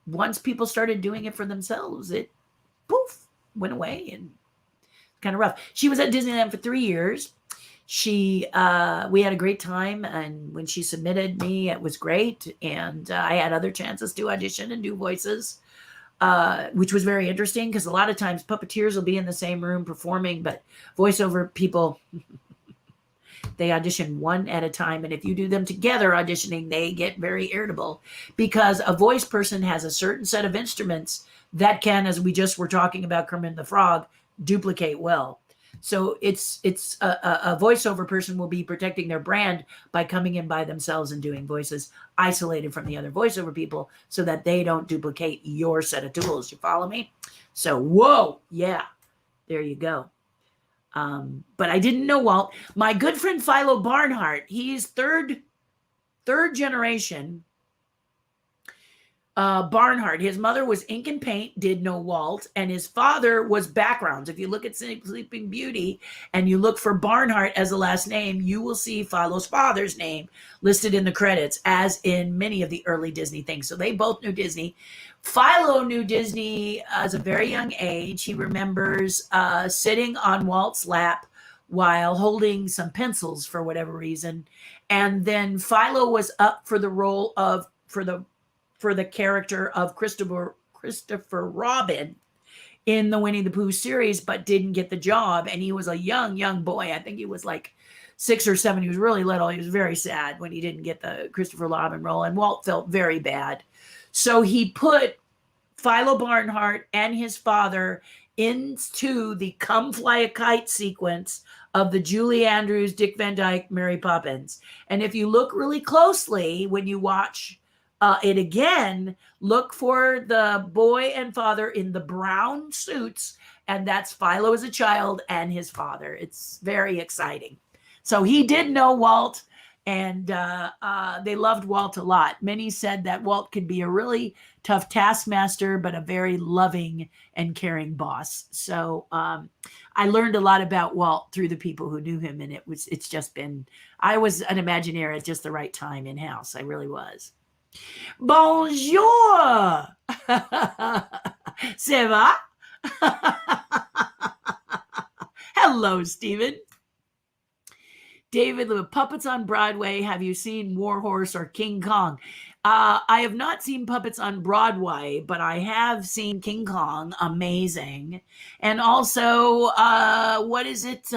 once people started doing it for themselves, it poof, went away, and kind of rough. She was at Disneyland for 3 years. We had a great time, and when she submitted me, it was great. And I had other chances to audition and do voices, which was very interesting, because a lot of times puppeteers will be in the same room performing, but voiceover people, they audition one at a time. And if you do them together auditioning, they get very irritable, because a voice person has a certain set of instruments that can, as we just were talking about Kermit the Frog, duplicate well. So it's a voiceover person will be protecting their brand by coming in by themselves and doing voices isolated from the other voiceover people, so that they don't duplicate your set of tools. You follow me? So, whoa, yeah, there you go. But I didn't know Walt. My good friend Philo Barnhart, he's third generation Barnhart. His mother was ink and paint, did know Walt, and his father was backgrounds. If you look at Sleeping Beauty and you look for Barnhart as a last name, you will see Philo's father's name listed in the credits, as in many of the early Disney things. So they both knew Disney. Philo knew Disney as a very young age. He remembers sitting on Walt's lap while holding some pencils for whatever reason. And then Philo was up for the role of, for the character of Christopher Robin in the Winnie the Pooh series, but didn't get the job. And he was a young boy. I think he was like 6 or 7. He was really little. He was very sad when he didn't get the Christopher Robin role. And Walt felt very bad. So he put Philo Barnhart and his father into the Come Fly a Kite sequence of the Julie Andrews, Dick Van Dyke, Mary Poppins. And if you look really closely when you watch it again, look for the boy and father in the brown suits, and that's Philo as a child and his father. It's very exciting. So he did know Walt, and they loved Walt a lot. Many said that Walt could be a really tough taskmaster, but a very loving and caring boss. So I learned a lot about Walt through the people who knew him, and it's just been, I was an Imagineer at just the right time in-house. I really was. Bonjour! Ça va? Hello, Stephen. David, with puppets on Broadway, have you seen War Horse or King Kong? I have not seen puppets on Broadway, but I have seen King Kong, amazing. And also, what is it?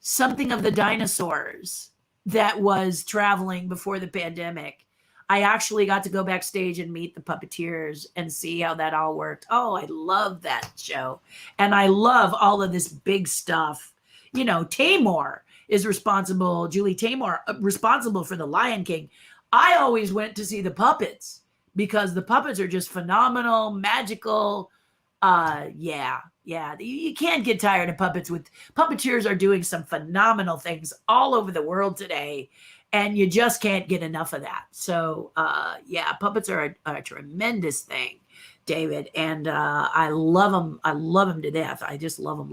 Something of the dinosaurs that was traveling before the pandemic. I actually got to go backstage and meet the puppeteers and see how that all worked. Oh, I love that show. And I love all of this big stuff. You know, Tamor is responsible, Julie Taymor, responsible for the Lion King. I always went to see the puppets because the puppets are just phenomenal, magical. Yeah. You can't get tired of puppets. Puppeteers are doing some phenomenal things all over the world today, and you just can't get enough of that. So, yeah, puppets are a tremendous thing, David, and I love them. I love them to death. I just love them.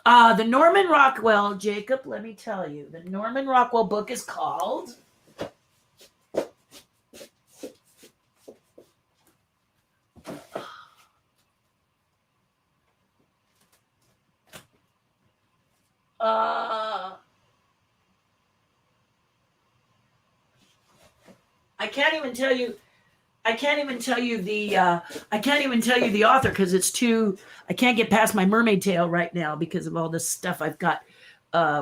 The Norman Rockwell, Jacob, let me tell you, the Norman Rockwell book is called I can't even tell you the author because it's too, I can't get past my mermaid tail right now because of all this stuff I've got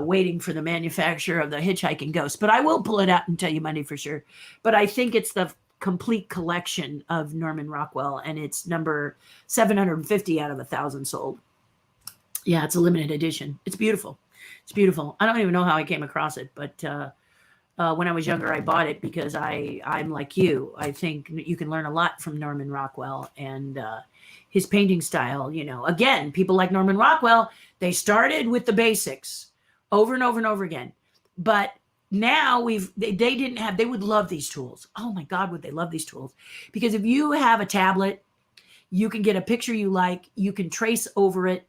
waiting for the manufacturer of the Hitchhiking Ghost. But I will pull it out and tell you Monday for sure. But I think it's the complete collection of Norman Rockwell, and it's number 750 out of 1,000 sold. Yeah, it's a limited edition. It's beautiful. It's beautiful. I don't even know how I came across it, but when I was younger, I bought it because I'm like you. I think you can learn a lot from Norman Rockwell and his painting style. You know, again, people like Norman Rockwell, they started with the basics over and over and over again. But now they didn't have, they would love these tools. Oh my God, would they love these tools? Because if you have a tablet, you can get a picture you like, you can trace over it,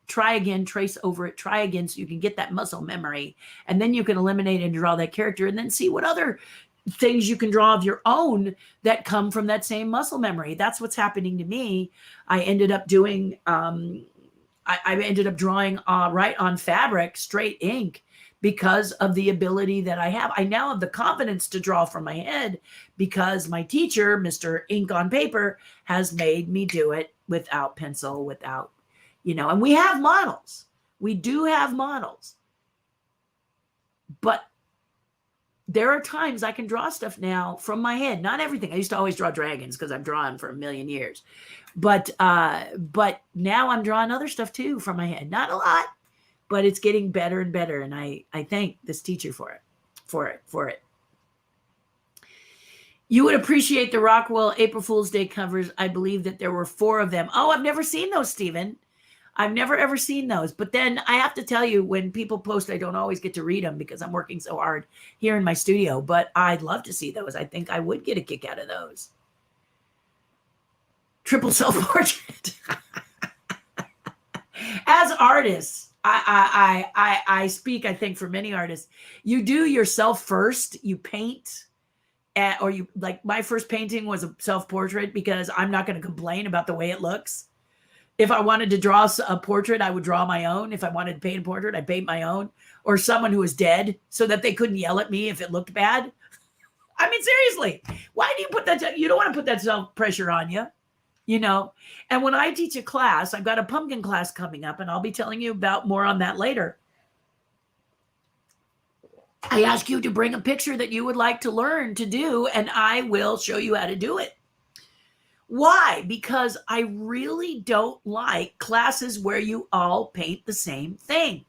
try again, trace over it, try again, so you can get that muscle memory, and then you can eliminate and draw that character and then see what other things you can draw of your own that come from that same muscle memory. That's what's happening to me. I ended up doing I ended up drawing right on fabric, straight ink, because of the ability that I have. I now have the confidence to draw from my head because my teacher, Mr. Ink on Paper, has made me do it without pencil, without, you know, and we have models. We do have models. But there are times I can draw stuff now from my head. Not everything. I used to always draw dragons because I've drawn for a million years. But now I'm drawing other stuff too from my head. Not a lot, but it's getting better and better. And I thank this teacher for it. You would appreciate the Rockwell April Fool's Day covers. I believe that there were 4 of them. Oh, I've never seen those, Stephen. I've never, ever seen those. But then I have to tell you, when people post, I don't always get to read them because I'm working so hard here in my studio. But I'd love to see those. I think I would get a kick out of those. Triple self-portrait. As artists, I speak, I think, for many artists. You do yourself first. You paint. Or you, like, my first painting was a self-portrait because I'm not going to complain about the way it looks. If I wanted to draw a portrait, I would draw my own. If I wanted to paint a portrait, I'd paint my own. Or someone who was dead so that they couldn't yell at me if it looked bad. I mean, seriously, why do you put that? You don't want to put that self-pressure on you, you know? And when I teach a class, I've got a pumpkin class coming up, and I'll be telling you about more on that later. I ask you to bring a picture that you would like to learn to do, and I will show you how to do it. Why? Because I really don't like classes where you all paint the same thing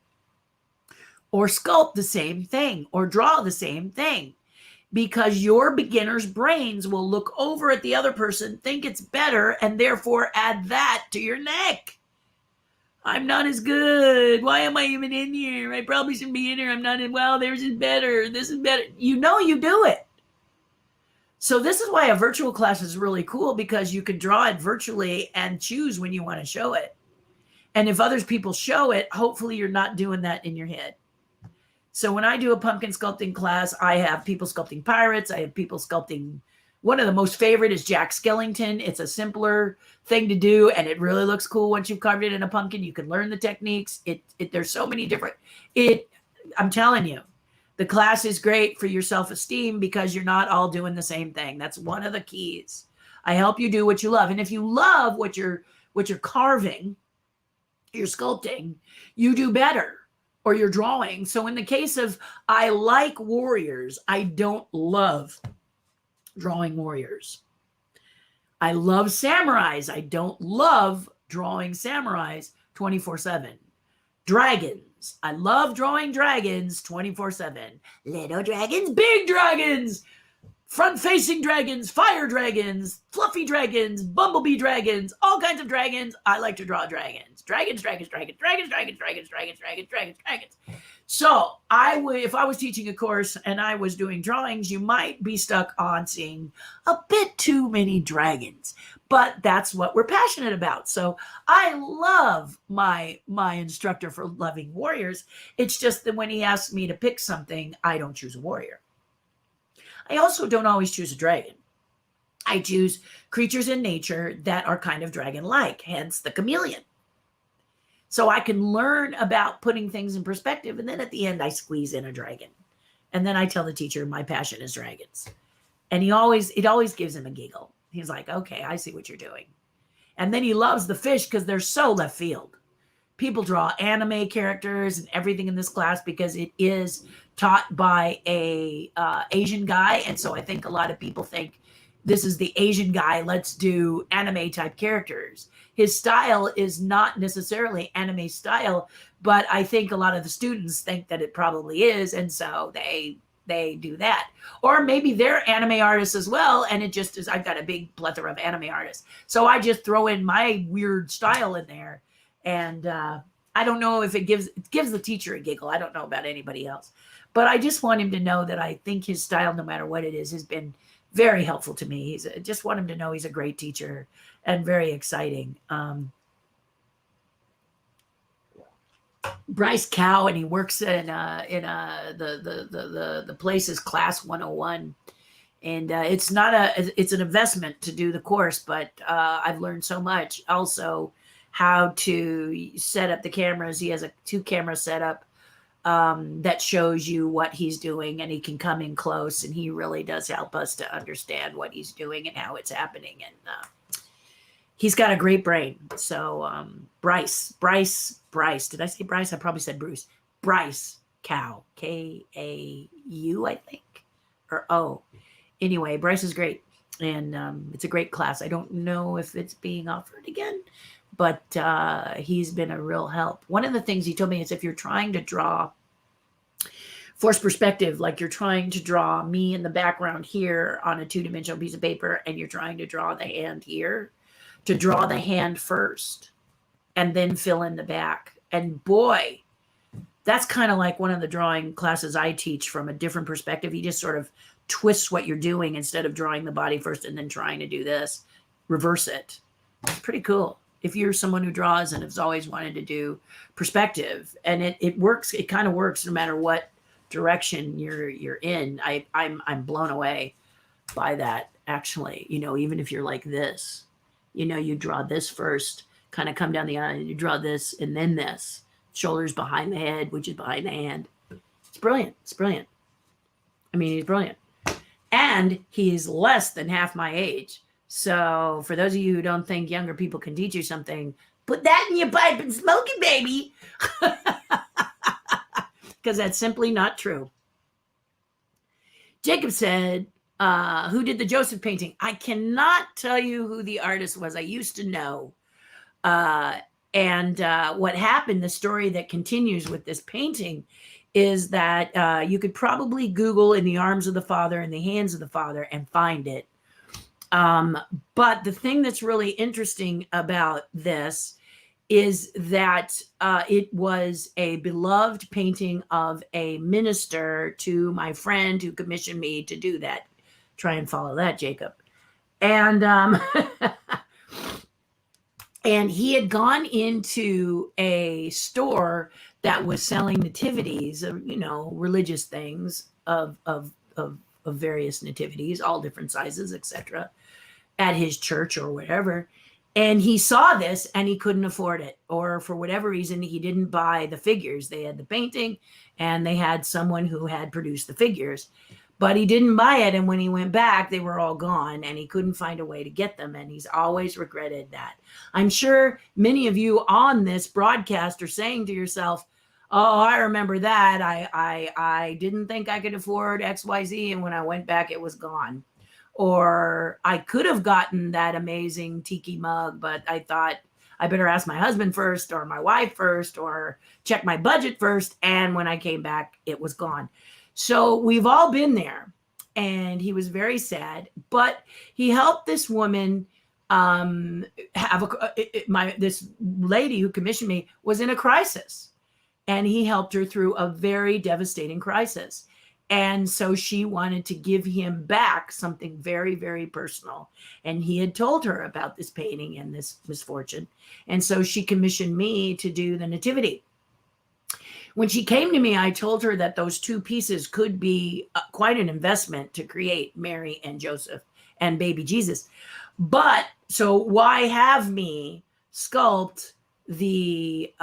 or sculpt the same thing or draw the same thing, because your beginner's brains will look over at the other person, think it's better, and therefore add that to your neck. I'm not as good. Why am I even in here? I probably shouldn't be in here. I'm not in. Well, theirs is better. This is better. You know you do it. So this is why a virtual class is really cool, because you can draw it virtually and choose when you want to show it. And if others people show it, hopefully you're not doing that in your head. So when I do a pumpkin sculpting class, I have people sculpting pirates. I have people sculpting, one of the most favorite is Jack Skellington. It's a simpler thing to do, and it really looks cool once you've carved it in a pumpkin. You can learn the techniques. There's so many different, I'm telling you, the class is great for your self-esteem because you're not all doing the same thing. That's one of the keys. I help you do what you love. And if you love what you're carving, you're sculpting, you do better, or you're drawing. So in the case of, I like warriors, I don't love drawing warriors. I love samurais. I don't love drawing samurais 24/7. Dragons. I love drawing dragons 24/7. Little dragons, big dragons, front-facing dragons, fire dragons, fluffy dragons, bumblebee dragons, all kinds of dragons. I like to draw dragons. Dragons. So if I was teaching a course and I was doing drawings, you might be stuck on seeing a bit too many dragons, but that's what we're passionate about. So I love my instructor for loving warriors. It's just that when he asks me to pick something, I don't choose a warrior. I also don't always choose a dragon. I choose creatures in nature that are kind of dragon-like, hence the chameleon. So I can learn about putting things in perspective, and then at the end I squeeze in a dragon. And then I tell the teacher my passion is dragons. And it always gives him a giggle. He's like, okay, I see what you're doing. And then he loves the fish because they're so left field. People draw anime characters and everything in this class because it is taught by a Asian guy. And so I think a lot of people think this is the Asian guy, let's do anime type characters. His style is not necessarily anime style, but I think a lot of the students think that it probably is. And so they do that. Or maybe they're anime artists as well. And it just is, I've got a big plethora of anime artists. So I just throw in my weird style in there. And I don't know if it gives the teacher a giggle. I don't know about anybody else. But I just want him to know that I think his style, no matter what it is, has been very helpful to me. Just want him to know he's a great teacher and very exciting. Bryce Cow, and he works in the place is Class 101. And it's an investment to do the course, but I've learned so much. Also, how to set up the cameras. He has a 2-camera setup that shows you what he's doing, and he can come in close, and he really does help us to understand what he's doing and how it's happening. And he's got a great brain. So Bryce. Did I say Bryce? I probably said Bruce. Bryce Cow, K-A-U, I think, or O. Anyway, Bryce is great, and it's a great class. I don't know if it's being offered again, but he's been a real help. One of the things he told me is if you're trying to draw forced perspective, like you're trying to draw me in the background here on a 2-dimensional piece of paper, and you're trying to draw the hand here, to draw the hand first and then fill in the back. And boy, that's kind of like one of the drawing classes I teach from a different perspective. He just sort of twists what you're doing instead of drawing the body first and then trying to do this, reverse it. It's pretty cool. If you're someone who draws and has always wanted to do perspective, and it works, it kind of works no matter what direction you're in. I'm blown away by that, actually. Even if you're like this, you draw this first, kind of come down the eye, and you draw this and then this. Shoulders behind the head, which is behind the hand. It's brilliant. It's brilliant. I mean, he's brilliant. And he's less than half my age. So for those of you who don't think younger people can teach you something, put that in your pipe and smoke it, baby. Because that's simply not true. Jacob said, Who did the Joseph painting? I cannot tell you who the artist was. I used to know. Uh, and what happened, the story that continues with this painting is that you could probably Google "In the Arms of the Father, in the Hands of the Father" and find it. But the thing that's really interesting about this is that it was a beloved painting of a minister to my friend who commissioned me to do that. Try and follow that, Jacob. And and he had gone into a store that was selling nativities of, religious things of various nativities, all different sizes, etc., at his church or whatever. And he saw this and he couldn't afford it, or for whatever reason, he didn't buy the figures. They had the painting and they had someone who had produced the figures, but he didn't buy it. And when he went back, they were all gone and he couldn't find a way to get them. And he's always regretted that. I'm sure many of you on this broadcast are saying to yourself, "Oh, I remember that. I didn't think I could afford XYZ. And when I went back, it was gone." Or I could have gotten that amazing tiki mug, but I thought I better ask my husband first or my wife first or check my budget first. And when I came back, it was gone. So we've all been there. And he was very sad, but he helped this woman have this lady who commissioned me was in a crisis, and he helped her through a very devastating crisis. And so she wanted to give him back something very, very personal. And he had told her about this painting and this misfortune. And so she commissioned me to do the nativity. When she came to me, I told her that those two pieces could be quite an investment to create Mary and Joseph and baby Jesus. But so why have me sculpt the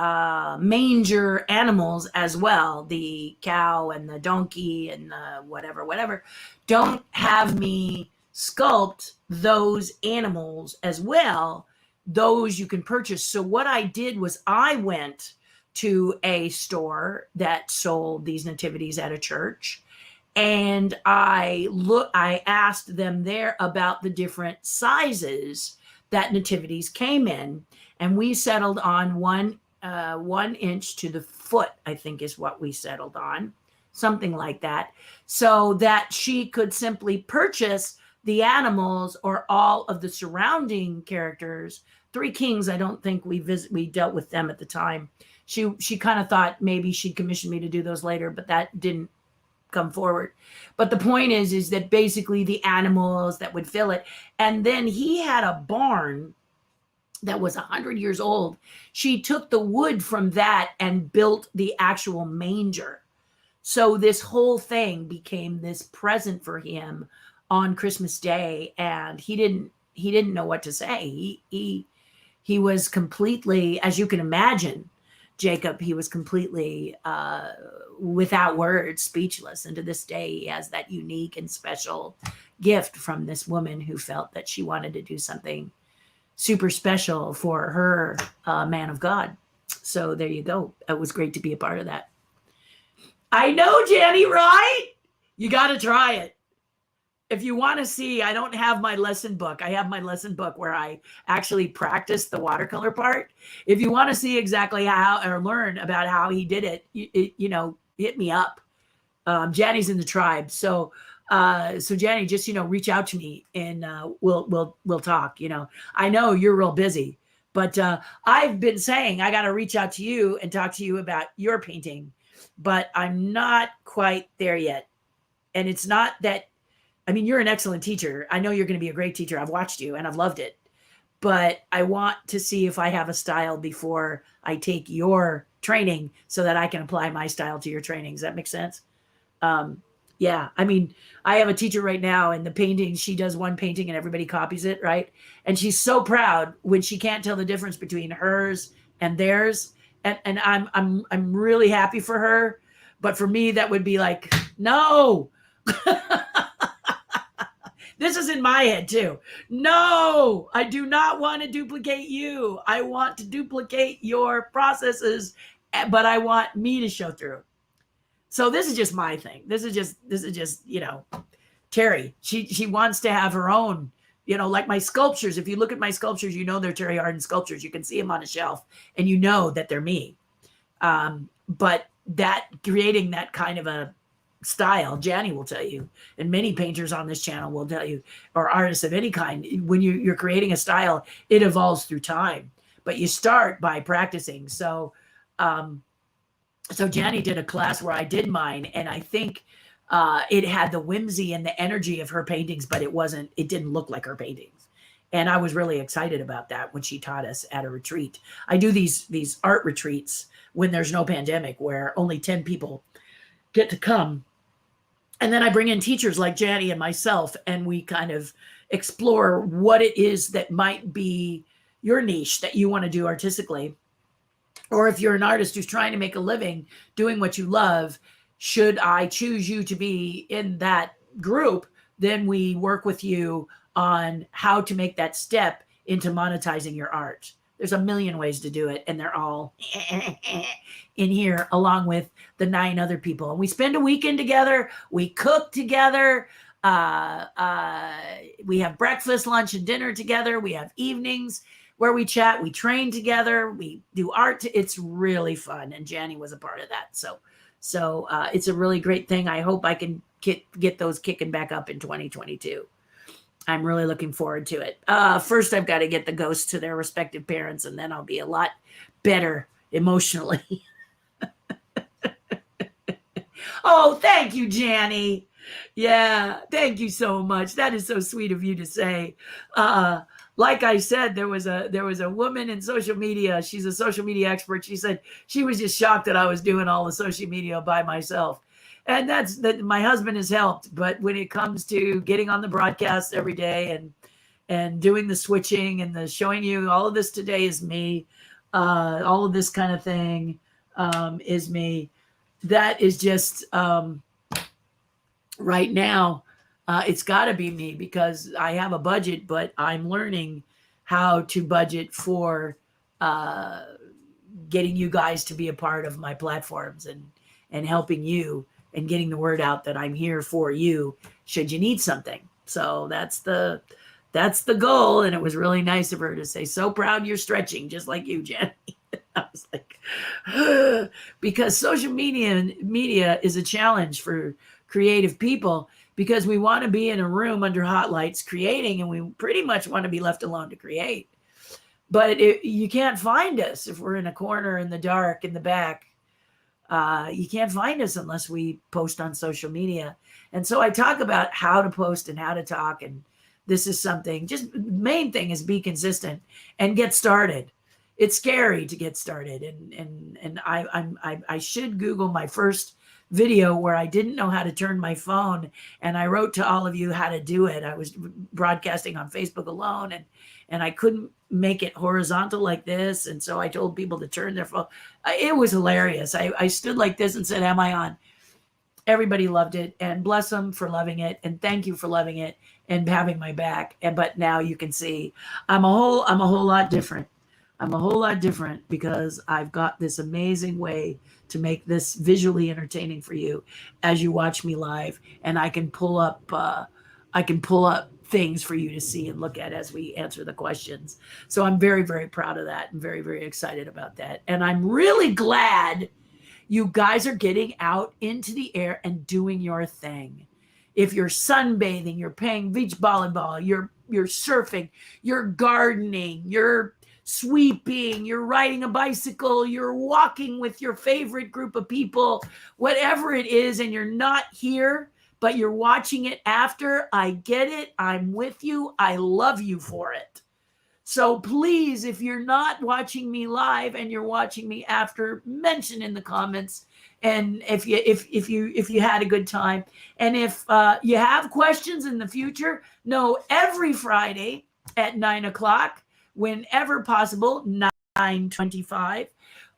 manger animals as well, the cow and the donkey and the whatever. Don't have me sculpt those animals as well. Those you can purchase. So what I did was I went to a store that sold these nativities at a church, and I asked them there about the different sizes that nativities came in. And we settled on 1 inch to the foot, I think is what we settled on, something like that, so that she could simply purchase the animals or all of the surrounding characters. Three Kings, I don't think we dealt with them at the time. She kind of thought maybe she'd commission me to do those later, but that didn't come forward. But the point is that basically the animals that would fill it. And then he had a barn that was 100 years old. She took the wood from that and built the actual manger. So this whole thing became this present for him on Christmas Day, and he didn't know what to say. He was completely, as you can imagine, Jacob, he was completely without words, speechless. And to this day, he has that unique and special gift from this woman who felt that she wanted to do something super special for her man of God. So there you go. It was great to be a part of that. I know, Jenny, right? You got to try it. If you want to see, I don't have my lesson book. I have my lesson book where I actually practice the watercolor part. If you want to see exactly how, or learn about how he did it, hit me up. Jenny's in the tribe. So Jenny, just, reach out to me and we'll talk. I know you're real busy, but I've been saying I got to reach out to you and talk to you about your painting, but I'm not quite there yet. And it's not that, you're an excellent teacher. I know you're going to be a great teacher. I've watched you and I've loved it, but I want to see if I have a style before I take your training so that I can apply my style to your training. Does that make sense? Yeah. I have a teacher right now, and the painting, she does one painting and everybody copies it. Right. And she's so proud when she can't tell the difference between hers and theirs. And I'm really happy for her. But for me, that would be like, no, this is in my head too. No, I do not want to duplicate you. I want to duplicate your processes, but I want me to show through. So this is just my thing. This is just, Terry. She wants to have her own, like my sculptures. If you look at my sculptures, they're Terri Hardin sculptures. You can see them on a shelf and you know that they're me. But that creating that kind of a style, Janny will tell you, and many painters on this channel will tell you, or artists of any kind, when you're creating a style, it evolves through time, but you start by practicing. So Janny did a class where I did mine, and I think it had the whimsy and the energy of her paintings, but it didn't look like her paintings. And I was really excited about that when she taught us at a retreat. I do these art retreats when there's no pandemic, where only 10 people get to come. And then I bring in teachers like Janny and myself, and we kind of explore what it is that might be your niche that you want to do artistically. Or if you're an artist who's trying to make a living doing what you love, should I choose you to be in that group, then we work with you on how to make that step into monetizing your art. There's a million ways to do it, and they're all in here along with the 9 other people. And we spend a weekend together. We cook together. We have breakfast, lunch, and dinner together. We have evenings where we chat. We train together. We do art. It's really fun, and Janny was a part of that. So it's a really great thing. I hope I can get those kicking back up in 2022. I'm really looking forward to it. First, I've got to get the ghosts to their respective parents, and then I'll be a lot better emotionally. Oh, thank you, Janny. Yeah, thank you so much. That is so sweet of you to say. Like I said, there was a woman in social media. She's a social media expert. She said she was just shocked that I was doing all the social media by myself. And that's that. My husband has helped, but when it comes to getting on the broadcast every day and doing the switching and the showing you all of this today is me, all of this kind of thing is me. That is just right now. It's got to be me because I have a budget, but I'm learning how to budget for getting you guys to be a part of my platforms and helping you and getting the word out that I'm here for you should you need something. So that's the goal. And it was really nice of her to say, so proud you're stretching just like you, Jenny. I was like, because social media is a challenge for creative people because we want to be in a room under hot lights creating, and we pretty much want to be left alone to create. But you can't find us if we're in a corner in the dark in the back. You can't find us unless we post on social media. And so I talk about how to post and how to talk. And this is something, just main thing is be consistent and get started. It's scary to get started. And I should Google my first video where I didn't know how to turn my phone. And I wrote to all of you how to do it. I was broadcasting on Facebook alone and I couldn't make it horizontal like this. And so I told people to turn their phone. It was hilarious. I stood like this and said, am I on? Everybody loved it, and bless them for loving it. And thank you for loving it and having my back. But now you can see I'm a whole lot different. I'm a whole lot different because I've got this amazing way to make this visually entertaining for you as you watch me live. And I can pull up things for you to see and look at as we answer the questions. So I'm very, very proud of that and very, very excited about that. And I'm really glad you guys are getting out into the air and doing your thing. If you're sunbathing, you're playing beach volleyball, you're surfing, you're gardening, you're sweeping, you're riding a bicycle, you're walking with your favorite group of people, whatever it is, and you're not here, but you're watching it after, I get it. I'm with you. I love you for it. So please, if you're not watching me live and you're watching me after, mention in the comments. And if you had a good time, and if you have questions in the future, know every Friday at 9:00, whenever possible, 9:25.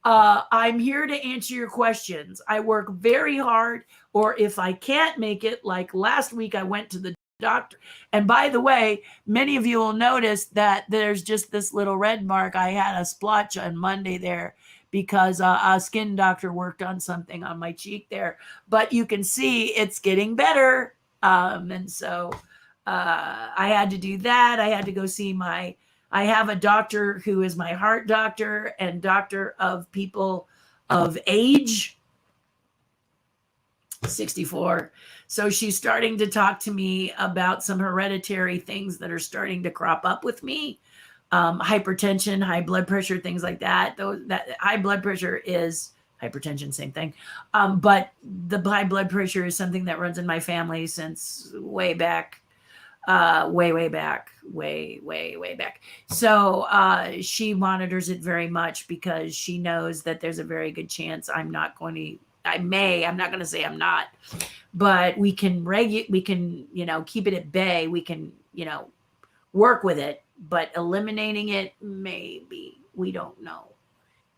I'm here to answer your questions. I work very hard, or if I can't make it, like last week, I went to the doctor. And by the way, many of you will notice that there's just this little red mark. I had a splotch on Monday there because a skin doctor worked on something on my cheek there. But you can see it's getting better. And so I had to do that. I had to go see I have a doctor who is my heart doctor and doctor of people of age, 64. So she's starting to talk to me about some hereditary things that are starting to crop up with me. Hypertension, high blood pressure, things like that. That high blood pressure is hypertension, same thing. But the high blood pressure is something that runs in my family since way back, way back. So she monitors it very much because she knows that there's a very good chance I'm not going to. I'm not going to say I'm not, but we can keep it at bay. We can, work with it, but eliminating it, maybe, we don't know.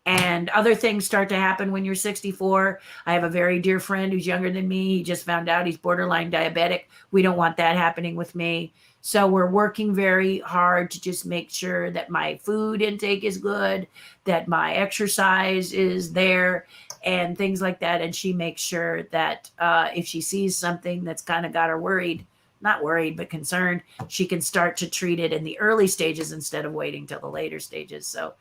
And other things start to happen when you're 64. I have a very dear friend who's younger than me. He just found out he's borderline diabetic. We don't want that happening with me. So we're working very hard to just make sure that my food intake is good, that my exercise is there, and things like that. And she makes sure that if she sees something that's kind of got her worried, not worried, but concerned, she can start to treat it in the early stages instead of waiting till the later stages. So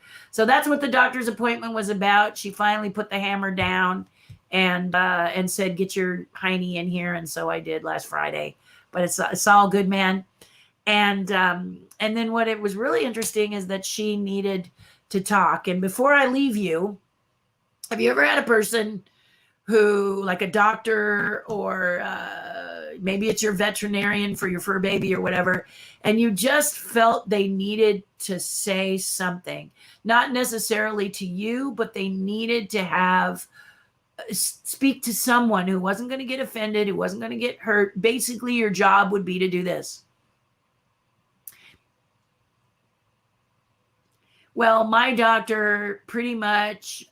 that's what the doctor's appointment was about. She finally put the hammer down and said, get your hiney in here. And so I did last Friday, but it's all good, man. And then what it was really interesting is that she needed to talk. And before I leave you, have you ever had a person who, like a doctor or maybe it's your veterinarian for your fur baby or whatever, and you just felt they needed to say something, not necessarily to you, but they needed to speak to someone who wasn't going to get offended, who wasn't going to get hurt. Basically, your job would be to do this. Well, my doctor pretty much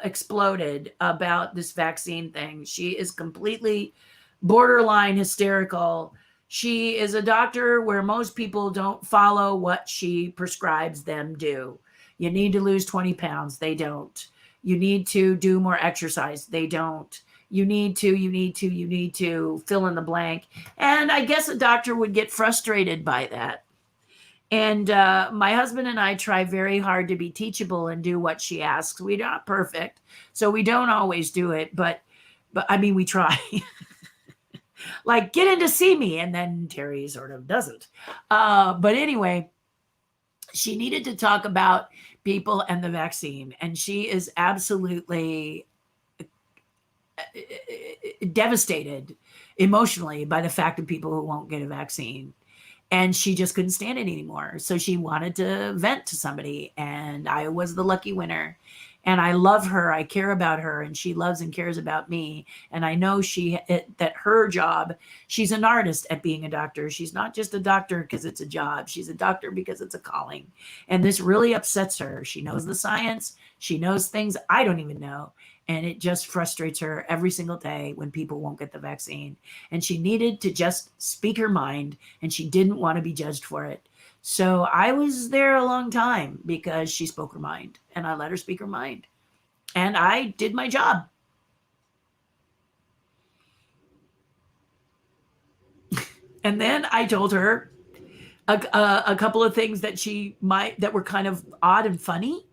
exploded about this vaccine thing. She is completely borderline hysterical. She is a doctor where most people don't follow what she prescribes them do. You need to lose 20 pounds. They don't. You need to do more exercise. They don't. You need to fill in the blank. And I guess a doctor would get frustrated by that. And my husband and I try very hard to be teachable and do what she asks. We're not perfect, so we don't always do it. But I mean, we try. Like, get in to see me, and then Terry sort of doesn't. But anyway, she needed to talk about people and the vaccine, and she is absolutely devastated emotionally by the fact of people who won't get a vaccine. And she just couldn't stand it anymore. So she wanted to vent to somebody, and I was the lucky winner. And I love her. I care about her, and she loves and cares about me. And I know that her job, she's an artist at being a doctor. She's not just a doctor because it's a job. She's a doctor because it's a calling. And this really upsets her. She knows the science. She knows things I don't even know. And it just frustrates her every single day when people won't get the vaccine. And she needed to just speak her mind, and she didn't want to be judged for it. So I was there a long time because she spoke her mind, and I let her speak her mind. And I did my job. And then I told her a couple of things that were kind of odd and funny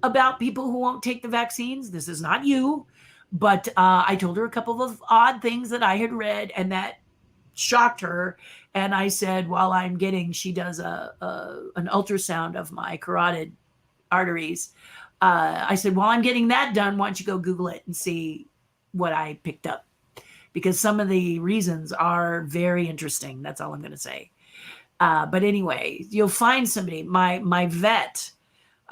about people who won't take the vaccines. This is not you, but I told her a couple of odd things that I had read and that shocked her. And I said, she does an ultrasound of my carotid arteries. I said, while I'm getting that done, why don't you go Google it and see what I picked up? Because some of the reasons are very interesting. That's all I'm going to say. But anyway, you'll find somebody. My vet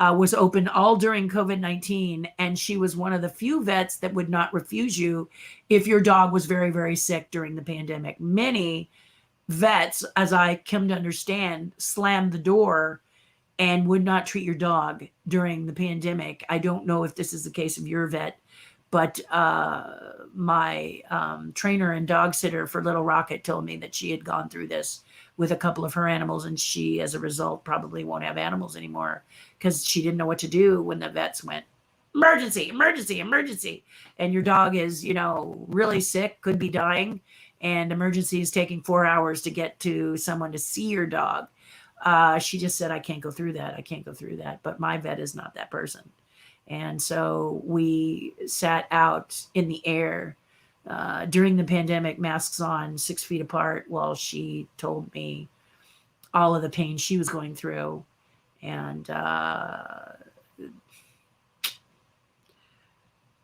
was open all during COVID-19, and she was one of the few vets that would not refuse you if your dog was very, very sick during the pandemic. Many vets, as I come to understand, slammed the door and would not treat your dog during the pandemic. I don't know if this is the case of your vet, but my trainer and dog sitter for Little Rocket told me that she had gone through this with a couple of her animals, and she, as a result, probably won't have animals anymore because she didn't know what to do when the vets went, emergency, emergency, emergency. And your dog is, really sick, could be dying. and emergency is taking 4 hours to get to someone to see your dog. She just said, I can't go through that. I can't go through that. But my vet is not that person. And so we sat out in the air during the pandemic, masks on, 6 feet apart, while she told me all of the pain she was going through. And,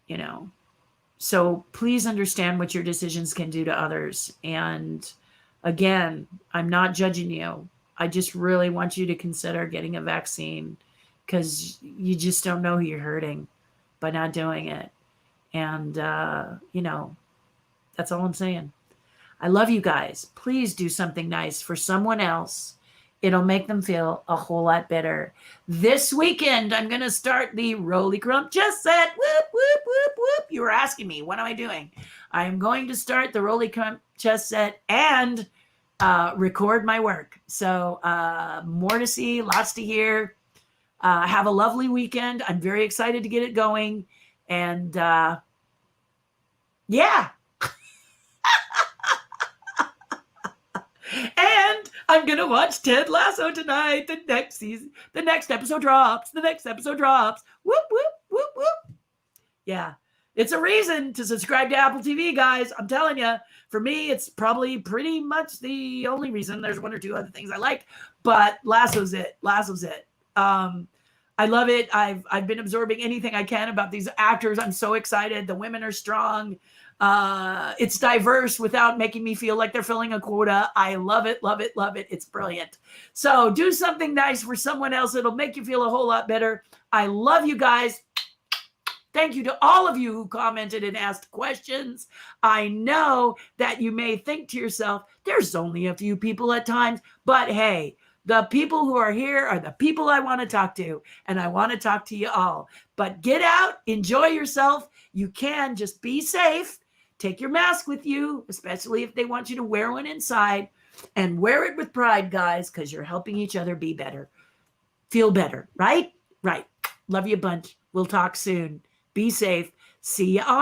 you know, so please understand what your decisions can do to others. And again, I'm not judging you. I just really want you to consider getting a vaccine, because you just don't know who you're hurting by not doing it. And, you know, that's all I'm saying. I love you guys. Please do something nice for someone else. It'll make them feel a whole lot better. This weekend, I'm going to start the Roly Crump Chess Set. Whoop, whoop, whoop, whoop. You were asking me, what am I doing? I'm going to start the Roly Crump Chess Set and record my work. So more to see, lots to hear. Have a lovely weekend. I'm very excited to get it going. And yeah. And I'm going to watch Ted Lasso tonight. The next season, the next episode drops. The next episode drops. Whoop, whoop, whoop, whoop. Yeah. It's a reason to subscribe to Apple TV, guys. I'm telling you, for me, it's probably pretty much the only reason. There's one or two other things I like, but Lasso's it. Lasso's it. I love it. I've been absorbing anything I can about these actors. I'm so excited. The women are strong. It's diverse without making me feel like they're filling a quota. I love it, love it, love it. It's brilliant. So do something nice for someone else. It'll make you feel a whole lot better. I love you guys. Thank you to all of you who commented and asked questions. I know that you may think to yourself, there's only a few people at times, but hey, the people who are here are the people I want to talk to, and I want to talk to you all. But get out, enjoy yourself. You can, just be safe. Take your mask with you, especially if they want you to wear one inside, and wear it with pride, guys, because you're helping each other be better. Feel better, right? Right. Love you a bunch. We'll talk soon. Be safe. See you on